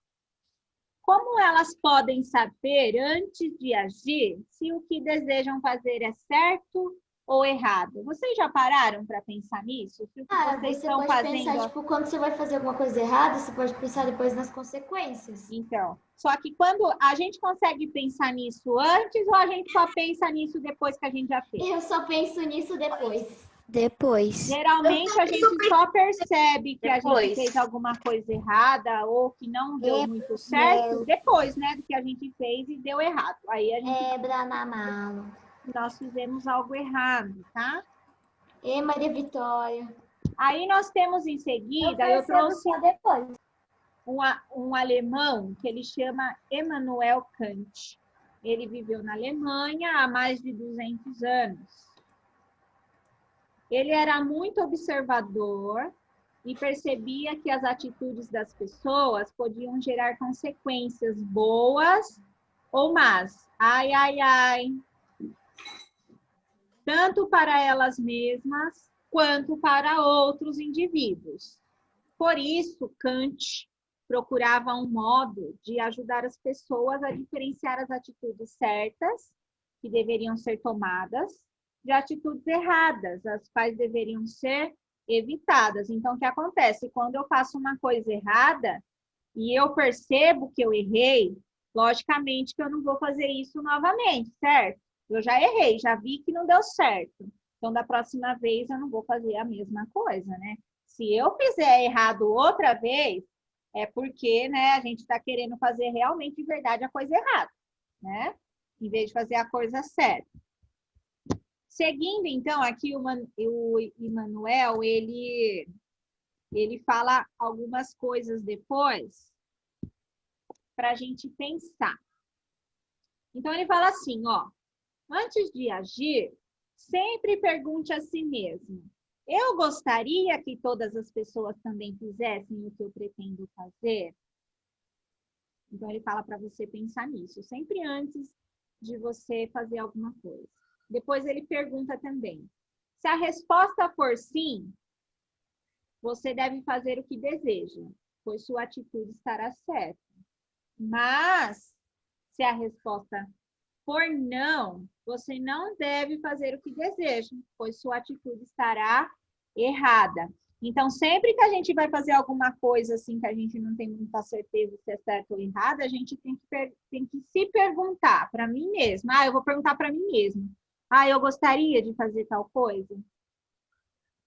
Como elas podem saber, antes de agir, se o que desejam fazer é certo ou errado? Vocês já pararam para pensar nisso? Se o que vocês
Você
estão
pode
fazendo...
pensar, tipo, quando você vai fazer alguma coisa errada, você pode pensar depois nas consequências.
Então, só que quando a gente consegue pensar nisso antes ou a gente só pensa nisso depois que a gente já fez?
Eu só penso nisso depois.
Depois.
Geralmente a gente só percebe que a gente fez alguma coisa errada ou que não deu muito certo depois, né, do que a gente fez e deu errado. Aí a gente... Nós fizemos algo errado, tá?
Maria Vitória.
Aí nós temos em seguida, eu trouxe um alemão que ele chama Immanuel Kant. Ele viveu na Alemanha há mais de 200 anos. Ele era muito observador e percebia que as atitudes das pessoas podiam gerar consequências boas ou más. Ai, ai, ai. Tanto para elas mesmas quanto para outros indivíduos. Por isso, Kant procurava um modo de ajudar as pessoas a diferenciar as atitudes certas, que deveriam ser tomadas, de atitudes erradas, as quais deveriam ser evitadas. Então, o que acontece? Quando eu faço uma coisa errada e eu percebo que eu errei, logicamente que eu não vou fazer isso novamente, certo? Eu já errei, já vi que não deu certo. Então, da próxima vez, eu não vou fazer a mesma coisa, né? Se eu fizer errado outra vez, é porque, né, a gente está querendo fazer realmente de verdade a coisa errada, né? Em vez de fazer a coisa certa. Seguindo, então, aqui o Immanuel, ele fala algumas coisas depois para a gente pensar. Então, ele fala assim, ó, antes de agir, sempre pergunte a si mesmo, eu gostaria que todas as pessoas também fizessem o que eu pretendo fazer? Então, ele fala para você pensar nisso, sempre antes de você fazer alguma coisa. Depois ele pergunta também, se a resposta for sim, você deve fazer o que deseja, pois sua atitude estará certa. Mas, se a resposta for não, você não deve fazer o que deseja, pois sua atitude estará errada. Então, sempre que a gente vai fazer alguma coisa assim que a gente não tem muita certeza se é certo ou errado, a gente tem que se perguntar para mim mesma. Eu vou perguntar para mim mesma. Eu gostaria de fazer tal coisa?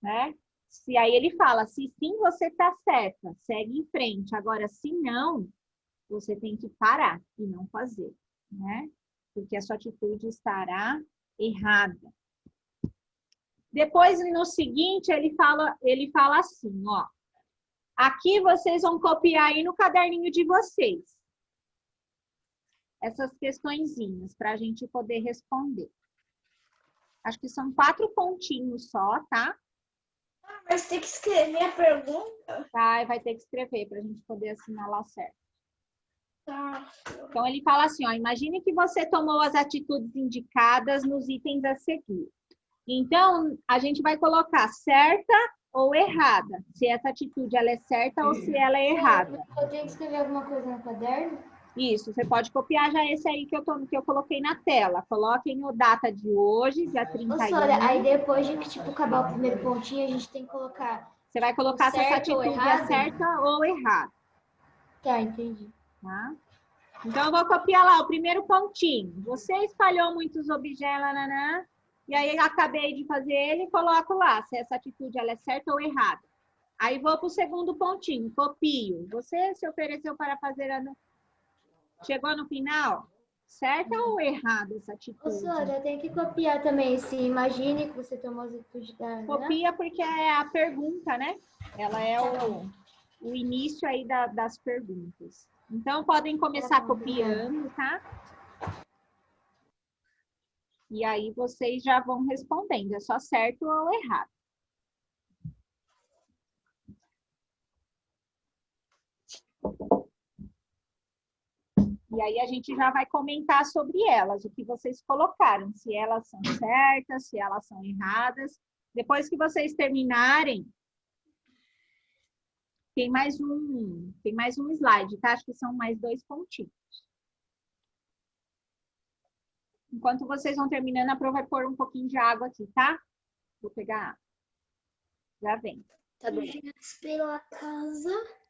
Né? Se aí ele fala, se sim, você está certa, segue em frente. Agora, se não, você tem que parar e não fazer, né? Porque a sua atitude estará errada. Depois, no seguinte, ele fala assim, ó. Aqui vocês vão copiar aí no caderninho de vocês. Essas questõezinhas para a gente poder responder. Acho que são 4 pontinhos só, tá?
Mas tem que escrever a pergunta?
Vai ter que escrever para a gente poder assinalar certo. Então, ele fala assim, ó, imagine que você tomou as atitudes indicadas nos itens a seguir. Então, a gente vai colocar certa ou errada. Se essa atitude ela é certa ou se ela é errada.
Eu tenho que escrever alguma coisa no caderno?
Isso, você pode copiar já esse aí que eu coloquei na tela. Coloquem a data de hoje, dia 31.
Sônia, aí depois de que tipo, acabar o primeiro pontinho, a gente tem que colocar...
Você vai colocar se essa atitude é certa ou errada.
Tá, entendi.
Tá? Então, eu vou copiar lá o primeiro pontinho. Você espalhou muitos objetos, nananã, e aí eu acabei de fazer ele e coloco lá se essa atitude ela é certa ou errada. Aí vou para o segundo pontinho, copio. Você se ofereceu para fazer a... Chegou no final? Certa ou errada essa atitude?
Sônia, tem que copiar também esse imagine que você tomou as atitudes da...
Copia porque é a pergunta, né? Ela é o início aí das perguntas. Então, podem começar copiando, tá? E aí, vocês já vão respondendo. É só certo ou errado. E aí, a gente já vai comentar sobre elas, o que vocês colocaram. Se elas são certas, se elas são erradas. Depois que vocês terminarem, tem mais um slide, tá? Acho que são mais 2 pontinhos. Enquanto vocês vão terminando, a Pro vai pôr um pouquinho de água aqui, tá? Vou pegar água. Já vem.
Tá bom. Pela casa.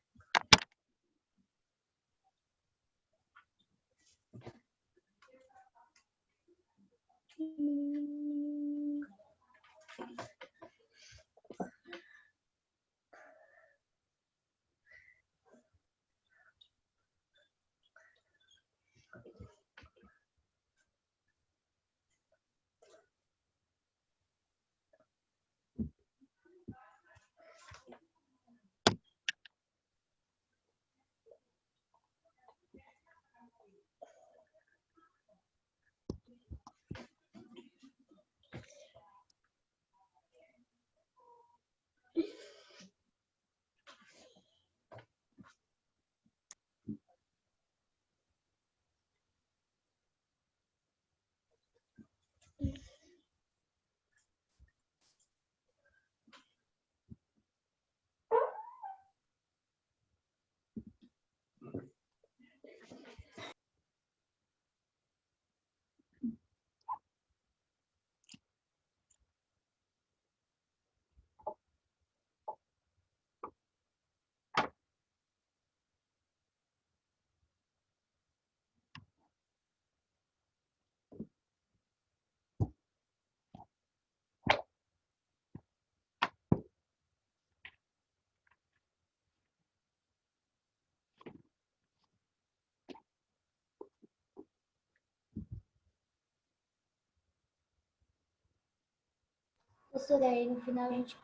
Professora, aí no final a gente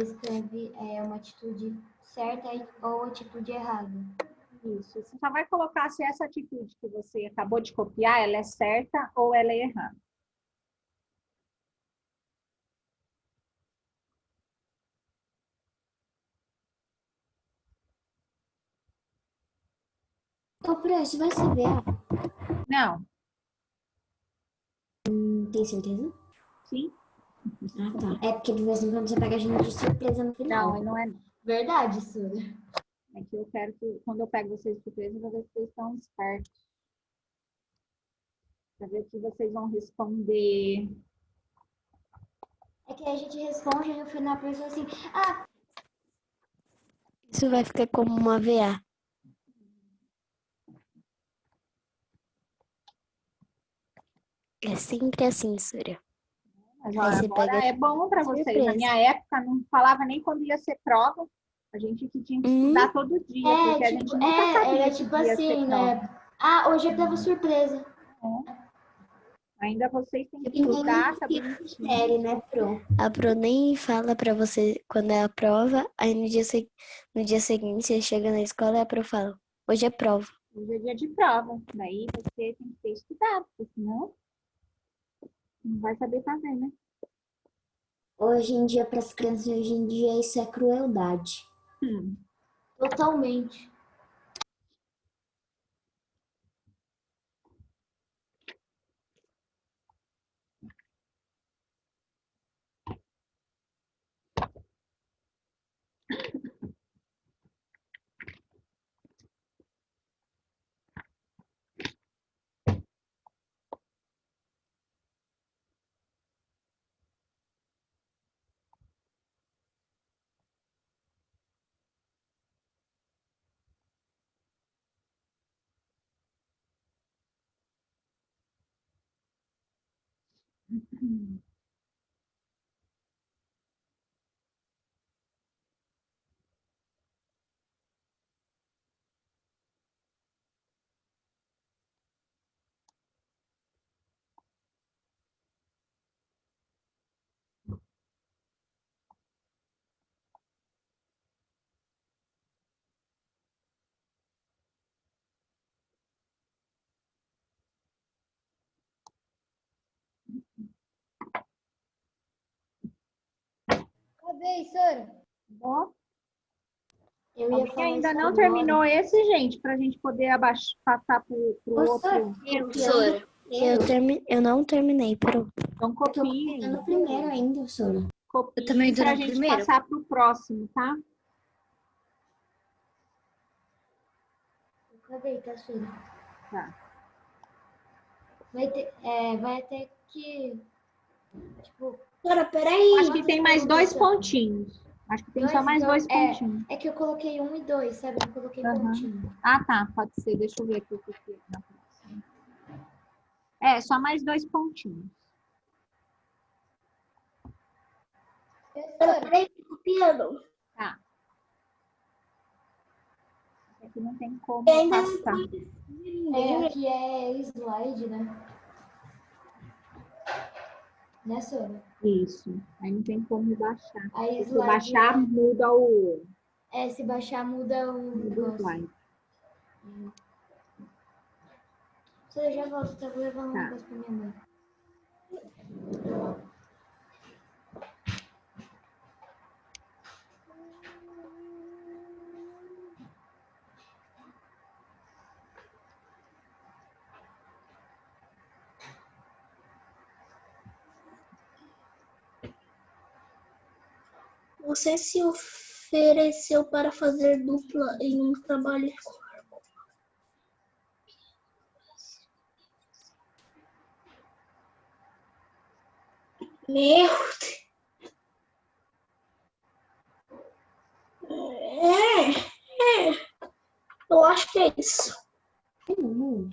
escreve uma atitude certa ou atitude errada.
Isso. Você só vai colocar se essa atitude que você acabou de copiar, ela é certa ou ela é errada.
Ô, Pro, isso vai ser VA?
Não.
Tem certeza?
Sim.
Ah, tá. É porque de vez em quando você pega a gente de surpresa no final.
Não, não é.
Verdade, Sura.
É que eu quero que, quando eu pego vocês de surpresa, eu vou ver se vocês estão espertos. Para ver o que vocês vão responder.
É que a gente responde e no final a pessoa assim, ah,
Isso vai ficar como uma VA. É sempre assim, Surya.
Mas
Aí você
agora
pega
é bom para vocês.
surpresa.
Na minha época, não falava nem quando ia ser prova. A gente que tinha que estudar todo dia, porque a gente nunca sabia
era
que
tipo
ia
assim,
ser prova.
né? Ah, hoje é prova surpresa.
Ainda vocês têm que estudar, tá bonitinho.
Série, né, Pro?
A Pro nem fala pra você quando é a prova, aí no dia seguinte você chega na escola e a Pro fala, hoje é prova.
Hoje é dia de prova. Daí você tem que ter estudado, porque senão não vai saber fazer, né?
Hoje em dia, para as crianças, hoje em dia, isso é crueldade.
Totalmente. Cadê, Sora?
Bom,
Eu ia
alguém
falar
ainda
isso
não
agora.
terminou esse, gente, para a gente poder passar para o outro.
Sora.
Eu não terminei, pronto.
Então,
Eu tô
copiem.
copiando o primeiro ainda, Sora.
Copiem
Eu também tô
para a
no
gente
primeiro.
passar para o próximo, tá?
Cadê, tá, Sora?
Tá.
Vai até que... Tipo...
Sora, peraí.
Acho que tem mais 2 pontinhos. Acho que tem só mais 2 pontinhos.
É que eu coloquei 1 e 2, sabe? Não coloquei pontinho.
Ah, tá. Pode ser. Deixa eu ver aqui o que é na próxima. Só mais 2 pontinhos.
Sora, peraí, tô copiando.
Tá. Aqui não tem como
Ainda
passar.
Aqui é slide, né? Né, Sora?
Isso. Aí não tem como baixar.
Aí
Se
slide
baixar, muda o...
se baixar, muda o negócio.
slide.
Sora, já volto, tá? Vou levar um
Tá.
negócio pra minha mãe.
Você se ofereceu para fazer dupla em um trabalho escolar. Meu Deus. Eu acho que é isso.
Meu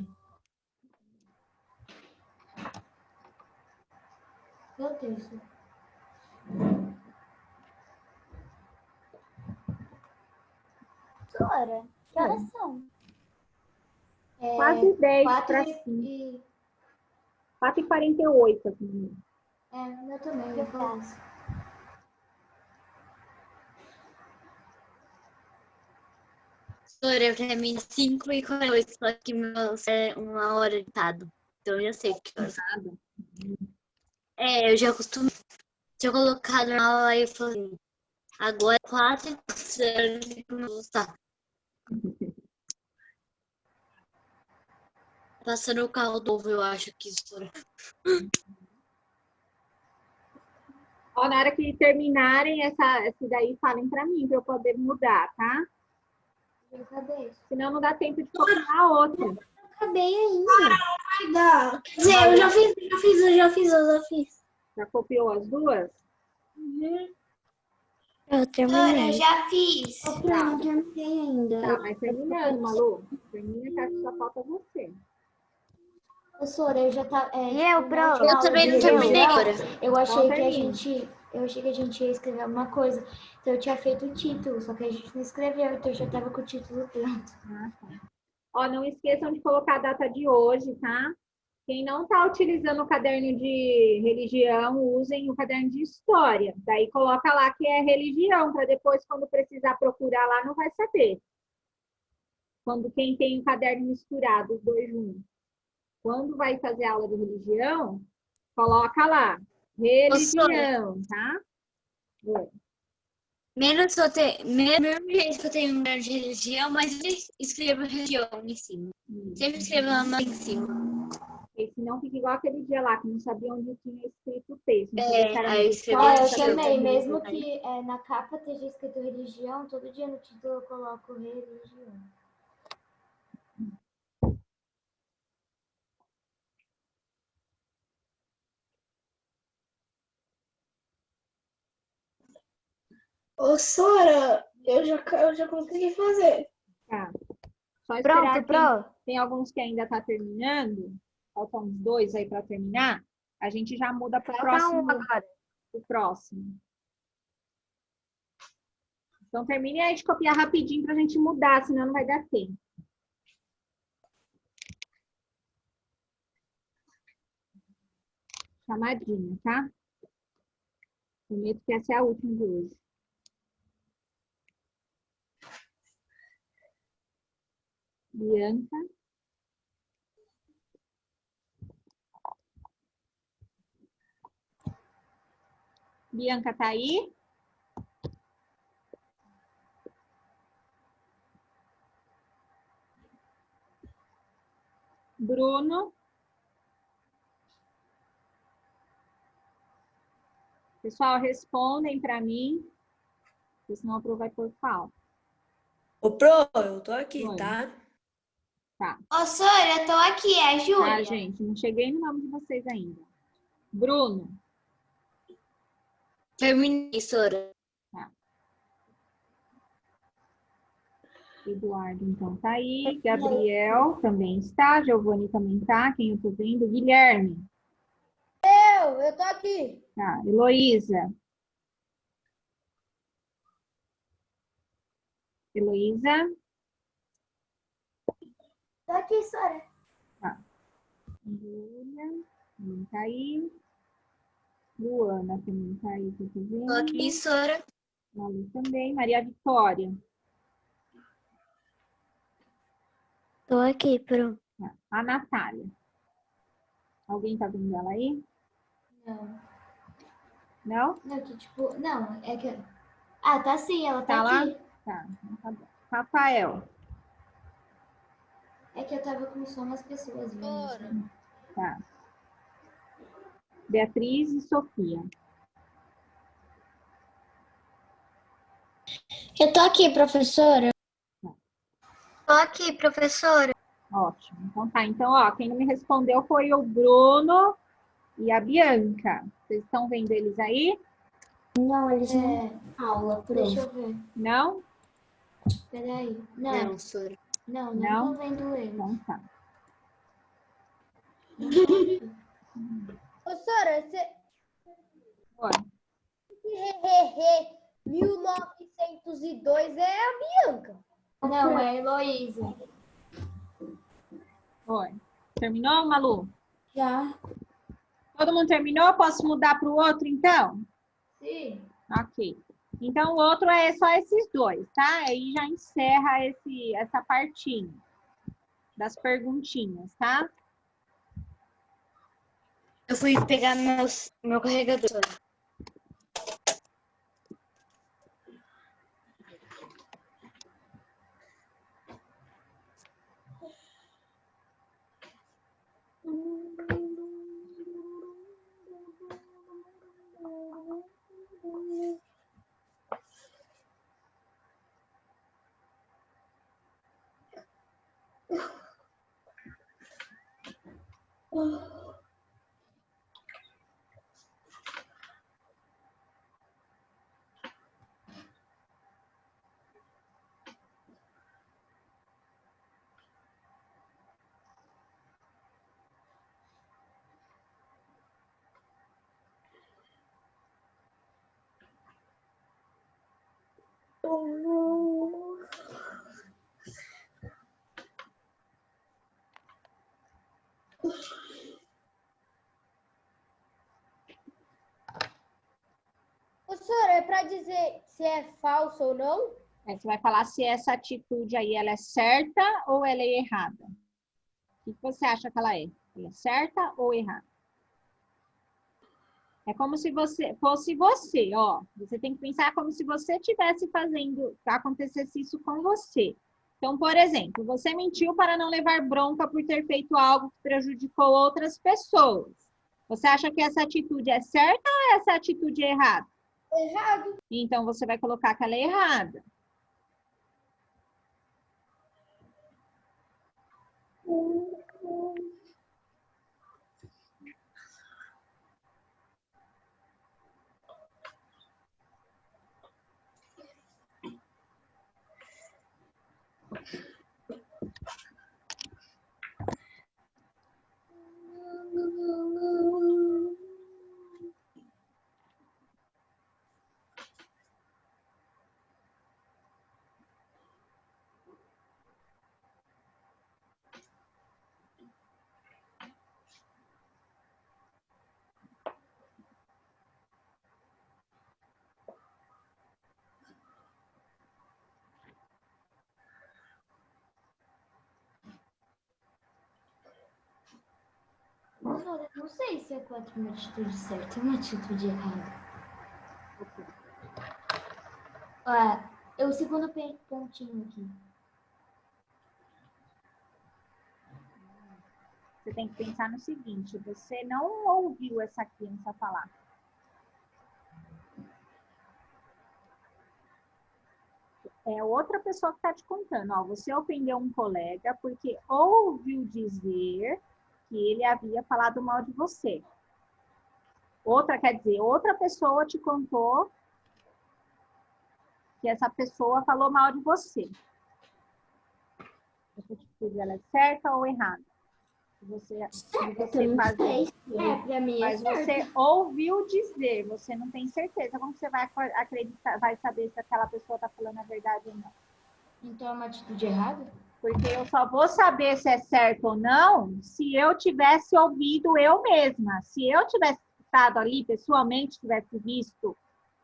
Deus.
Sora, que horas são?
Quase 10 para 5. 4h48 aqui.
Eu também. Eu faço.
Sora, eu termino 5h48, só que meu é 1 hora ditado. Então eu já sei que horas. Eu já costumo. Tinha colocado na aula aí e falei, agora é 4 e começar. Passando o carro novo, eu acho que Sora.
Ó, na hora que terminarem esse daí, falem para mim, para eu poder mudar, tá?
Cadê?
Senão não dá tempo de copiar a outra.
Não acabei ainda.
Vai dar. Quer dizer, eu já fiz.
Já copiou as duas?
Eu
Sora,
terminei.
eu já fiz.
Eu não terminei ainda.
Tá, mas terminando, Malu. Termina que acho que só falta você.
Sora, eu já tá.
E eu, pronto?
Eu também não terminei agora.
Eu achei que a
termina.
gente ia escrever alguma coisa. Então eu tinha feito o título, só que a gente não escreveu, então eu já tava com o título pronto.
Ah, tá. Ó, não esqueçam de colocar a data de hoje, tá? Quem não está utilizando o caderno de religião, usem o caderno de história. Daí coloca lá que é religião, para depois, quando precisar procurar lá, não vai saber. Quem tem o caderno misturado, os dois juntos. Quando vai fazer aula de religião, coloca lá, religião, tá?
Menos mesmo jeito que eu tenho um lugar de religião, mas eu escrevo religião em cima. Sempre escrevo lá em cima.
Porque senão fica igual aquele dia lá, que não sabia onde tinha escrito o texto.
Aí escrevi
Eu também, mesmo que na capa esteja escrito religião, todo dia no título eu coloco religião.
Ô, Sora, eu já consegui fazer.
Tá. Só esperar
Pronto.
tem alguns que ainda tá terminando. Faltam uns 2 aí para terminar. A gente já muda para o
Falta um
próximo.
agora.
O próximo. Então, termine aí de copiar rapidinho para a gente mudar, senão não vai dar tempo. Chamadinha, tá? Prometo que essa é a última de hoje. Bianca. Bianca tá aí? Bruno. Pessoal, respondem para mim, porque senão a Pro vai por falta.
Ô, Pro, eu tô aqui,
Oi.
tá?
Tá.
Ô, Sora, eu tô aqui, é a
Tá,
Júlia.
gente, não cheguei no nome de vocês ainda. Bruno.
Terminei, Sora.
Tá. Eduardo, então, tá aí. Gabriel também está. Giovanni também tá. Quem eu tô vendo? Guilherme.
Eu tô aqui.
Tá. Heloísa. Heloísa.
Tô aqui, Sora.
Tá. Júlia. Também tá aí. Luana também tá aí. Que eu tô vendo.
Tô aqui, Sora.
Malu também. Maria Vitória.
Tô aqui, Pro.
Tá. A Natália. Alguém tá vendo ela aí?
Não.
Não?
Não, que tipo, não, é que. Ah, tá sim, ela tá,
Tá lá?
aqui.
Tá. Então tá bom. Rafael.
É que eu tava com só umas pessoas vendo. Assim.
Tá. Beatriz e Sofia.
Eu tô aqui, professora.
Tô aqui, professora.
Ótimo. Então tá. Então, ó, quem não me respondeu foi o Bruno e a Bianca. Vocês estão vendo eles aí?
Não, eles não aula, Pro.
Deixa eu ver.
Não?
Peraí.
Não,
Não,
Sora.
não tô vendo eles.
Então tá.
Ô, Sora, você...
Oi.
1902 é a Bianca.
Não, é a Heloísa.
Oi. Terminou, Malu?
Já.
Todo mundo terminou? Posso mudar para o outro, então?
Sim.
Ok. Então, o outro é só esses dois, tá? Aí já encerra essa partinha das perguntinhas, tá?
Eu fui pegar meu carregador, Sora.
Ô, Sora, é pra dizer se é falso ou não?
Você vai falar se essa atitude aí ela é certa ou ela é errada. O que você acha que ela é? Ela é certa ou errada? É como se fosse você, ó. Você tem que pensar como se você estivesse fazendo, acontecesse isso com você. Então, por exemplo, você mentiu para não levar bronca por ter feito algo que prejudicou outras pessoas. Você acha que essa atitude é certa ou essa atitude é errada?
Errado.
Então, você vai colocar que ela é errada.
Professora, não sei se é 4 uma atitude certa ou uma atitude errada. É o segundo pontinho aqui.
Você tem que pensar no seguinte, você não ouviu essa criança falar. É outra pessoa que está te contando. Ó, você ofendeu um colega porque ouviu dizer que ele havia falado mal de você. Outra, quer dizer, outra pessoa te contou que essa pessoa falou mal de você. Essa atitude, ela é certa ou errada? Você fazer.
Pra mim
Mas você ouviu dizer, você não tem certeza. Como você vai acreditar, vai saber se aquela pessoa está falando a verdade ou não?
Então é uma atitude errada?
Porque eu só vou saber se é certo ou não se eu tivesse ouvido eu mesma. Se eu tivesse estado ali pessoalmente, tivesse visto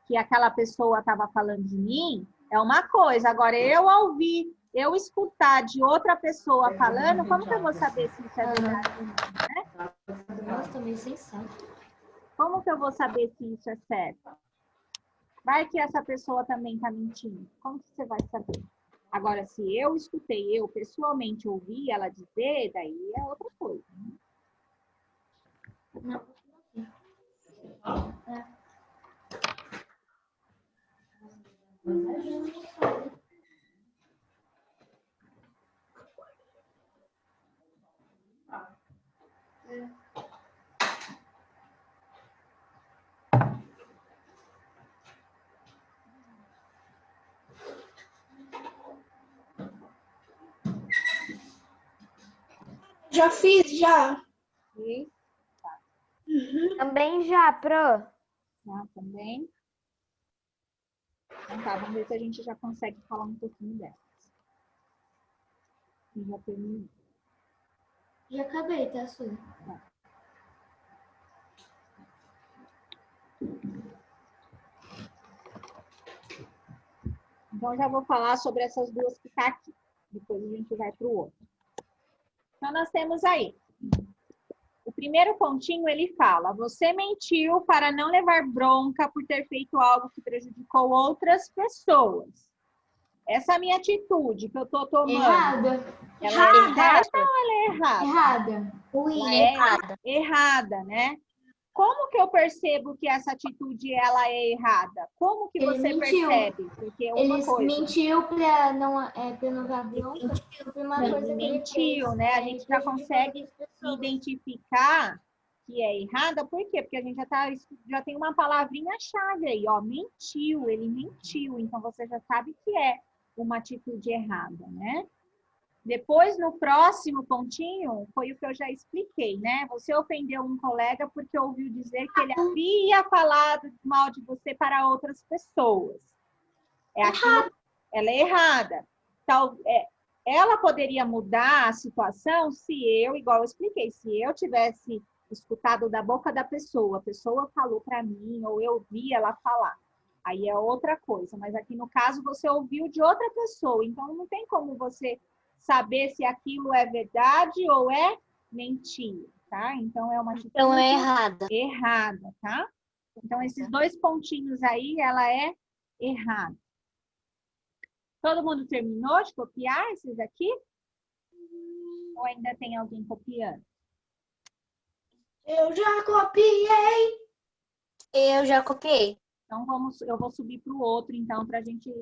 que aquela pessoa estava falando de mim, é uma coisa. Agora, eu escutar de outra pessoa falando, como que eu vou saber se isso é verdade ou não, né?
Nossa, tô meio sensato.
Como que eu vou saber se isso é certo? Vai que essa pessoa também está mentindo. Como que você vai saber? Agora, se eu escutei, eu pessoalmente ouvi ela dizer, daí é outra coisa. Né?
Já fiz, já.
Sim. Tá.
Também já, Pro.
Também. Então tá, vamos ver se a gente já consegue falar um pouquinho dessas. Já terminei.
Já acabei, tá, Su?
Tá. Então, já vou falar sobre essas duas que tá aqui. Depois a gente vai para o outro. Então, nós temos aí. O primeiro pontinho, ele fala: você mentiu para não levar bronca por ter feito algo que prejudicou outras pessoas. Essa minha atitude que eu tô tomando.
Errada.
Ela é certa ou ela é errada?
Errada.
Ela é errada, né? Como que eu percebo que essa atitude ela é errada? Como que você percebe? Porque
Ele mentiu para não levar bronca por uma coisa que ele fez,
né? A gente já consegue identificar que é errada. Por quê? Porque a gente já tem uma palavrinha-chave aí, ó. Mentiu, ele mentiu. Então, você já sabe que é uma atitude errada, né? Depois, no próximo pontinho, foi o que eu já expliquei, né? Você ofendeu um colega porque ouviu dizer que ele havia falado mal de você para outras pessoas. Ela é errada. Ela poderia mudar a situação se eu, igual eu expliquei, se eu tivesse escutado da boca da pessoa, a pessoa falou para mim, ou eu vi ela falar. Aí é outra coisa. Mas aqui no caso, você ouviu de outra pessoa. Então, não tem como você saber se aquilo é verdade ou é mentira, tá? Então, é uma atitude errada, tá? Então, esses dois pontinhos aí, ela é errada. Todo mundo terminou de copiar esses aqui? Ou ainda tem alguém copiando?
Eu já copiei.
Eu já copiei.
Então, eu vou subir para o outro, então, para a gente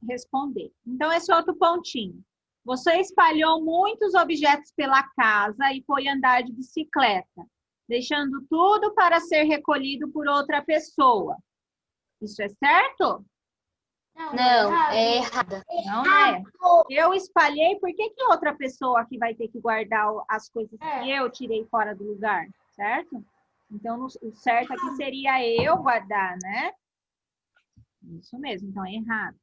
responder. Então, esse outro pontinho. Você espalhou muitos objetos pela casa e foi andar de bicicleta, deixando tudo para ser recolhido por outra pessoa. Isso é certo?
Não, é errada.
Não é. Eu espalhei, por que outra pessoa aqui vai ter que guardar as coisas que eu tirei fora do lugar, certo? Então, o certo aqui seria eu guardar, né? Isso mesmo, então é errado.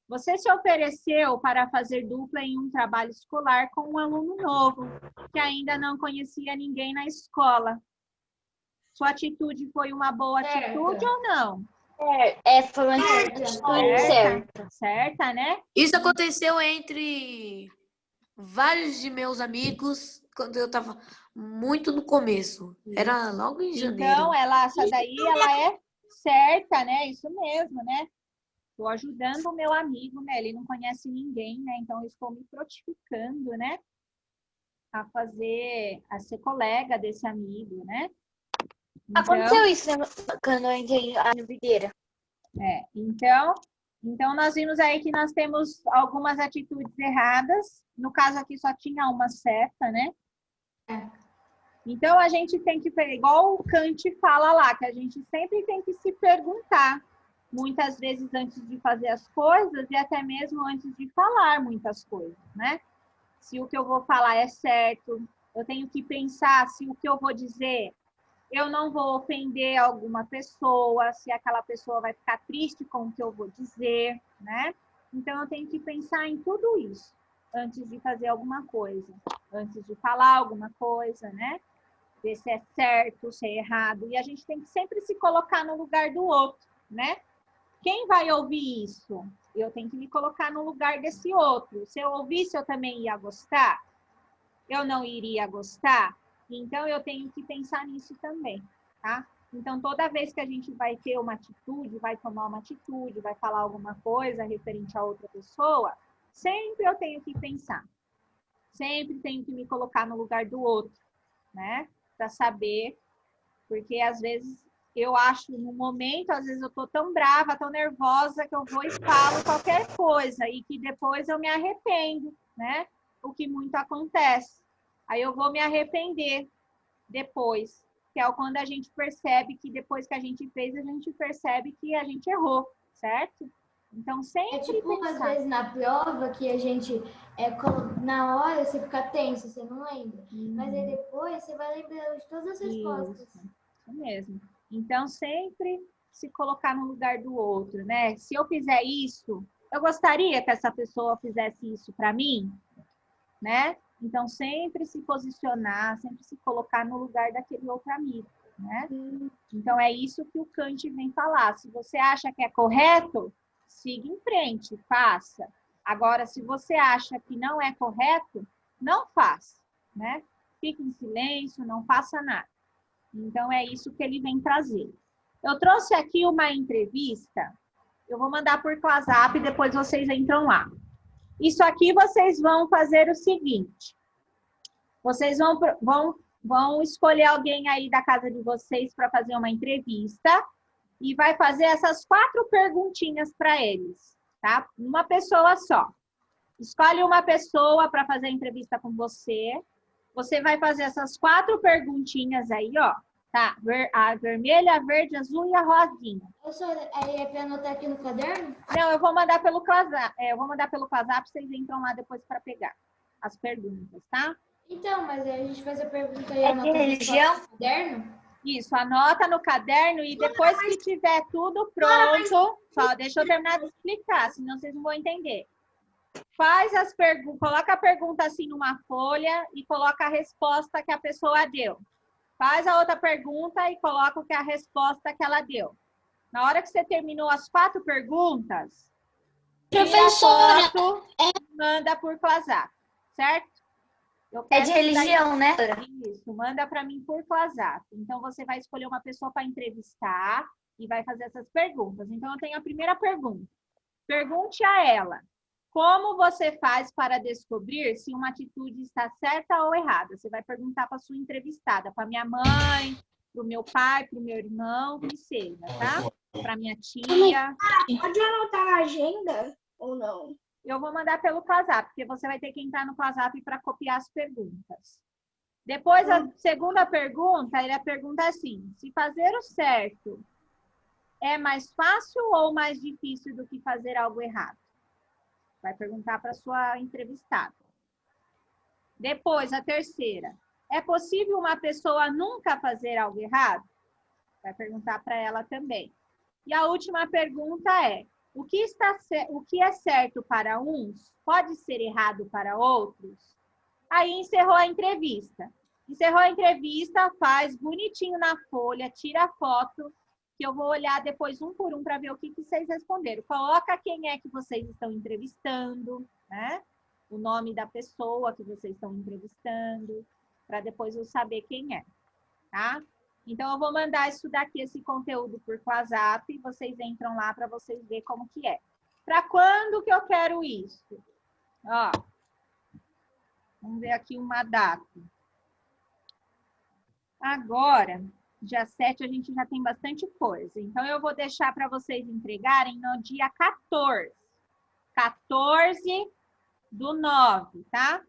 Você se ofereceu para fazer dupla em um trabalho escolar com um aluno novo, que ainda não conhecia ninguém na escola. Sua atitude foi uma boa atitude ou não?
Foi uma atitude certa.
Certa, né?
Isso aconteceu entre vários de meus amigos, quando eu estava muito no começo. Era logo em janeiro.
Então, essa daí, ela é certa, né? Isso mesmo, né? Estou ajudando o meu amigo, né? Ele não conhece ninguém, né? Então, eu estou me prontificando, né? A ser colega desse amigo, né? Então,
aconteceu isso quando eu entrei no Videira.
Então, nós vimos aí que nós temos algumas atitudes erradas. No caso aqui, só tinha uma certa, né? Então, a gente tem que, igual o Kant fala lá, que a gente sempre tem que se perguntar, muitas vezes antes de fazer as coisas e até mesmo antes de falar muitas coisas, né? Se o que eu vou falar é certo, eu tenho que pensar se o que eu vou dizer, eu não vou ofender alguma pessoa, se aquela pessoa vai ficar triste com o que eu vou dizer, né? Então, eu tenho que pensar em tudo isso antes de fazer alguma coisa, antes de falar alguma coisa, né? Ver se é certo, se é errado. E a gente tem que sempre se colocar no lugar do outro, né? Quem vai ouvir isso? Eu tenho que me colocar no lugar desse outro. Se eu ouvisse, eu também ia gostar? Eu não iria gostar? Então, eu tenho que pensar nisso também, tá? Então, toda vez que a gente vai ter uma atitude, vai tomar uma atitude, vai falar alguma coisa referente a outra pessoa, sempre eu tenho que pensar. Sempre tenho que me colocar no lugar do outro, né? Para saber, porque às vezes eu acho, no momento, às vezes eu tô tão brava, tão nervosa, que eu vou e falo qualquer coisa, e que depois eu me arrependo, né? O que muito acontece. Aí eu vou me arrepender depois, que é quando a gente percebe que depois que a gente fez, a gente percebe que a gente errou, certo? Então, sempre
É tipo,
pensar.
às vezes, na prova, que a gente, na hora, você fica tenso, você não lembra. Mas aí depois, você vai lembrando de todas as respostas.
Isso mesmo. Então, sempre se colocar no lugar do outro, né? Se eu fizer isso, eu gostaria que essa pessoa fizesse isso para mim, né? Então, sempre se posicionar, sempre se colocar no lugar daquele outro amigo, né? Então, é isso que o Kant vem falar. Se você acha que é correto, siga em frente, faça. Agora, se você acha que não é correto, não faça, né? Fique em silêncio, não faça nada. Então, é isso que ele vem trazer. Eu trouxe aqui uma entrevista, eu vou mandar por WhatsApp e depois vocês entram lá. Isso aqui vocês vão fazer o seguinte. Vocês vão escolher alguém aí da casa de vocês para fazer uma entrevista e vai fazer essas 4 perguntinhas para eles, tá? Uma pessoa só. Escolhe uma pessoa para fazer a entrevista com você. Você vai fazer essas 4 perguntinhas aí, ó. Tá? A vermelha, a verde, a azul e a rosinha.
Aí é para anotar aqui no caderno?
Não, eu vou mandar pelo WhatsApp. Eu vou mandar pelo WhatsApp, vocês entram lá depois para pegar as perguntas, tá?
Então, mas aí a gente faz a pergunta aí,
anota
de religião no caderno?
Isso, anota no caderno e depois que tiver tudo pronto, só deixa eu terminar de explicar, senão vocês não vão entender. Faz as perguntas, coloca a pergunta assim numa folha e coloca a resposta que a pessoa deu. Faz a outra pergunta e coloca o que é a resposta que ela deu. Na hora que você terminou as 4 perguntas,
professora,
foto, manda por WhatsApp, certo?
É de religião, né?
Isso, manda para mim por WhatsApp. Então, você vai escolher uma pessoa para entrevistar e vai fazer essas perguntas. Então, eu tenho a primeira pergunta. Pergunte a ela, como você faz para descobrir se uma atitude está certa ou errada? Você vai perguntar para a sua entrevistada, para minha mãe, para o meu pai, para o meu irmão, que seja, tá? Para minha tia.
Pode anotar na agenda ou não?
Eu vou mandar pelo WhatsApp, porque você vai ter que entrar no WhatsApp para copiar as perguntas. Depois, a segunda pergunta, ele pergunta assim, se fazer o certo é mais fácil ou mais difícil do que fazer algo errado? Vai perguntar para a sua entrevistada. Depois, a terceira, é possível uma pessoa nunca fazer algo errado? Vai perguntar para ela também. E a última pergunta é, o que é certo para uns pode ser errado para outros? Aí encerrou a entrevista. Encerrou a entrevista, faz bonitinho na folha, tira a foto, que eu vou olhar depois um por um para ver o que vocês responderam. Coloca quem é que vocês estão entrevistando, né? O nome da pessoa que vocês estão entrevistando. para depois eu saber quem é, tá? Então, eu vou mandar isso daqui, esse conteúdo por WhatsApp, e vocês entram lá para vocês verem como que é. Para quando que eu quero isso? Ó, vamos ver aqui uma data. Agora, dia 7, a gente já tem bastante coisa. Então, eu vou deixar para vocês entregarem no dia 14. 14/9, tá?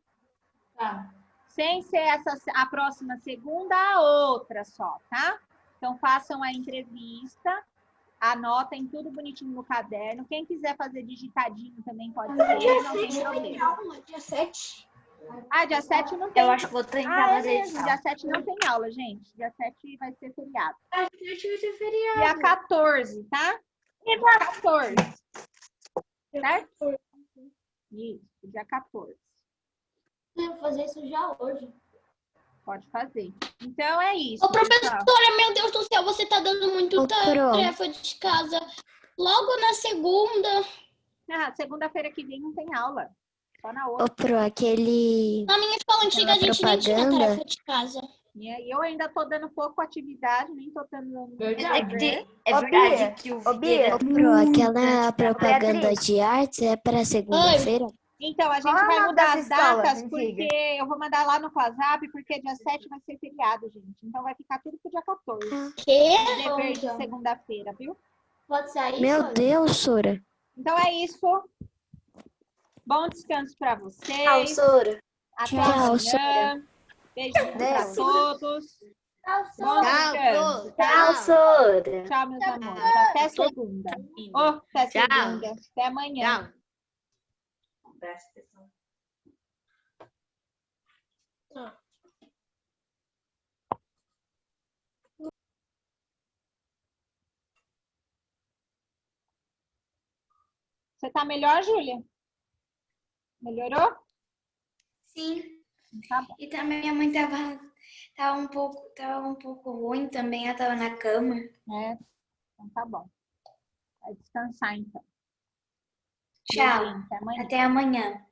Tá.
Sem ser a próxima segunda, a outra só, tá? Então, façam a entrevista, anotem tudo bonitinho no caderno. Quem quiser fazer digitadinho também pode ser, não tem problema.
Dia 7.
Ah, dia 7 não tem.
Eu acho que vou tentar
Ah, é
fazer
mesmo.
edição.
Dia 7 não tem aula, gente. Dia 7 vai ser feriado.
Dia 7 vai ser feriado.
Dia 14, tá? Dia 14. Certo? Isso, dia 14.
Eu vou fazer isso já hoje.
Pode fazer. Então, é isso.
Ô, professora, meu Deus do céu, você tá dando muito tarefa de casa. Logo na segunda.
Ah, segunda-feira que vem não tem aula. Só na outra.
Ô, Pro, aquele...
Na minha escola antiga, a gente nem tinha
propaganda.
tarefa de casa.
E aí, eu ainda tô dando pouco atividade, nem tô dando...
É verdade que o
Ô, Bia.
Ô, Pro, aquela propaganda de artes é para segunda-feira?
Então, a gente
Qual é o
vai
nome
mudar
dessa
as
escola,
datas,
me
porque
diga?
eu vou mandar lá no WhatsApp, porque dia 7 vai ser feriado, gente. Então, vai ficar tudo pro dia 14.
Quê?
Dever de segunda-feira, viu?
Pode sair,
Meu
Sora?
Deus, Sora.
Então, é isso. Bom descanso para vocês.
Tchau, Sora.
Até
Tchau,
amanhã.
Sora.
Beijinhos para todos.
Tchau,
Bom
Sora.
descanso.
Tchau, Sora.
Tchau, meus amores. Até segunda. Até segunda. Até amanhã.
Presta atenção.
Você tá melhor, Júlia? Melhorou?
Sim.
Tá bom.
E também minha mãe tava um pouco ruim também, ela tava na cama.
É. Então tá bom. Vai descansar, então.
Tchau.
Beijinho, até amanhã.
Até amanhã.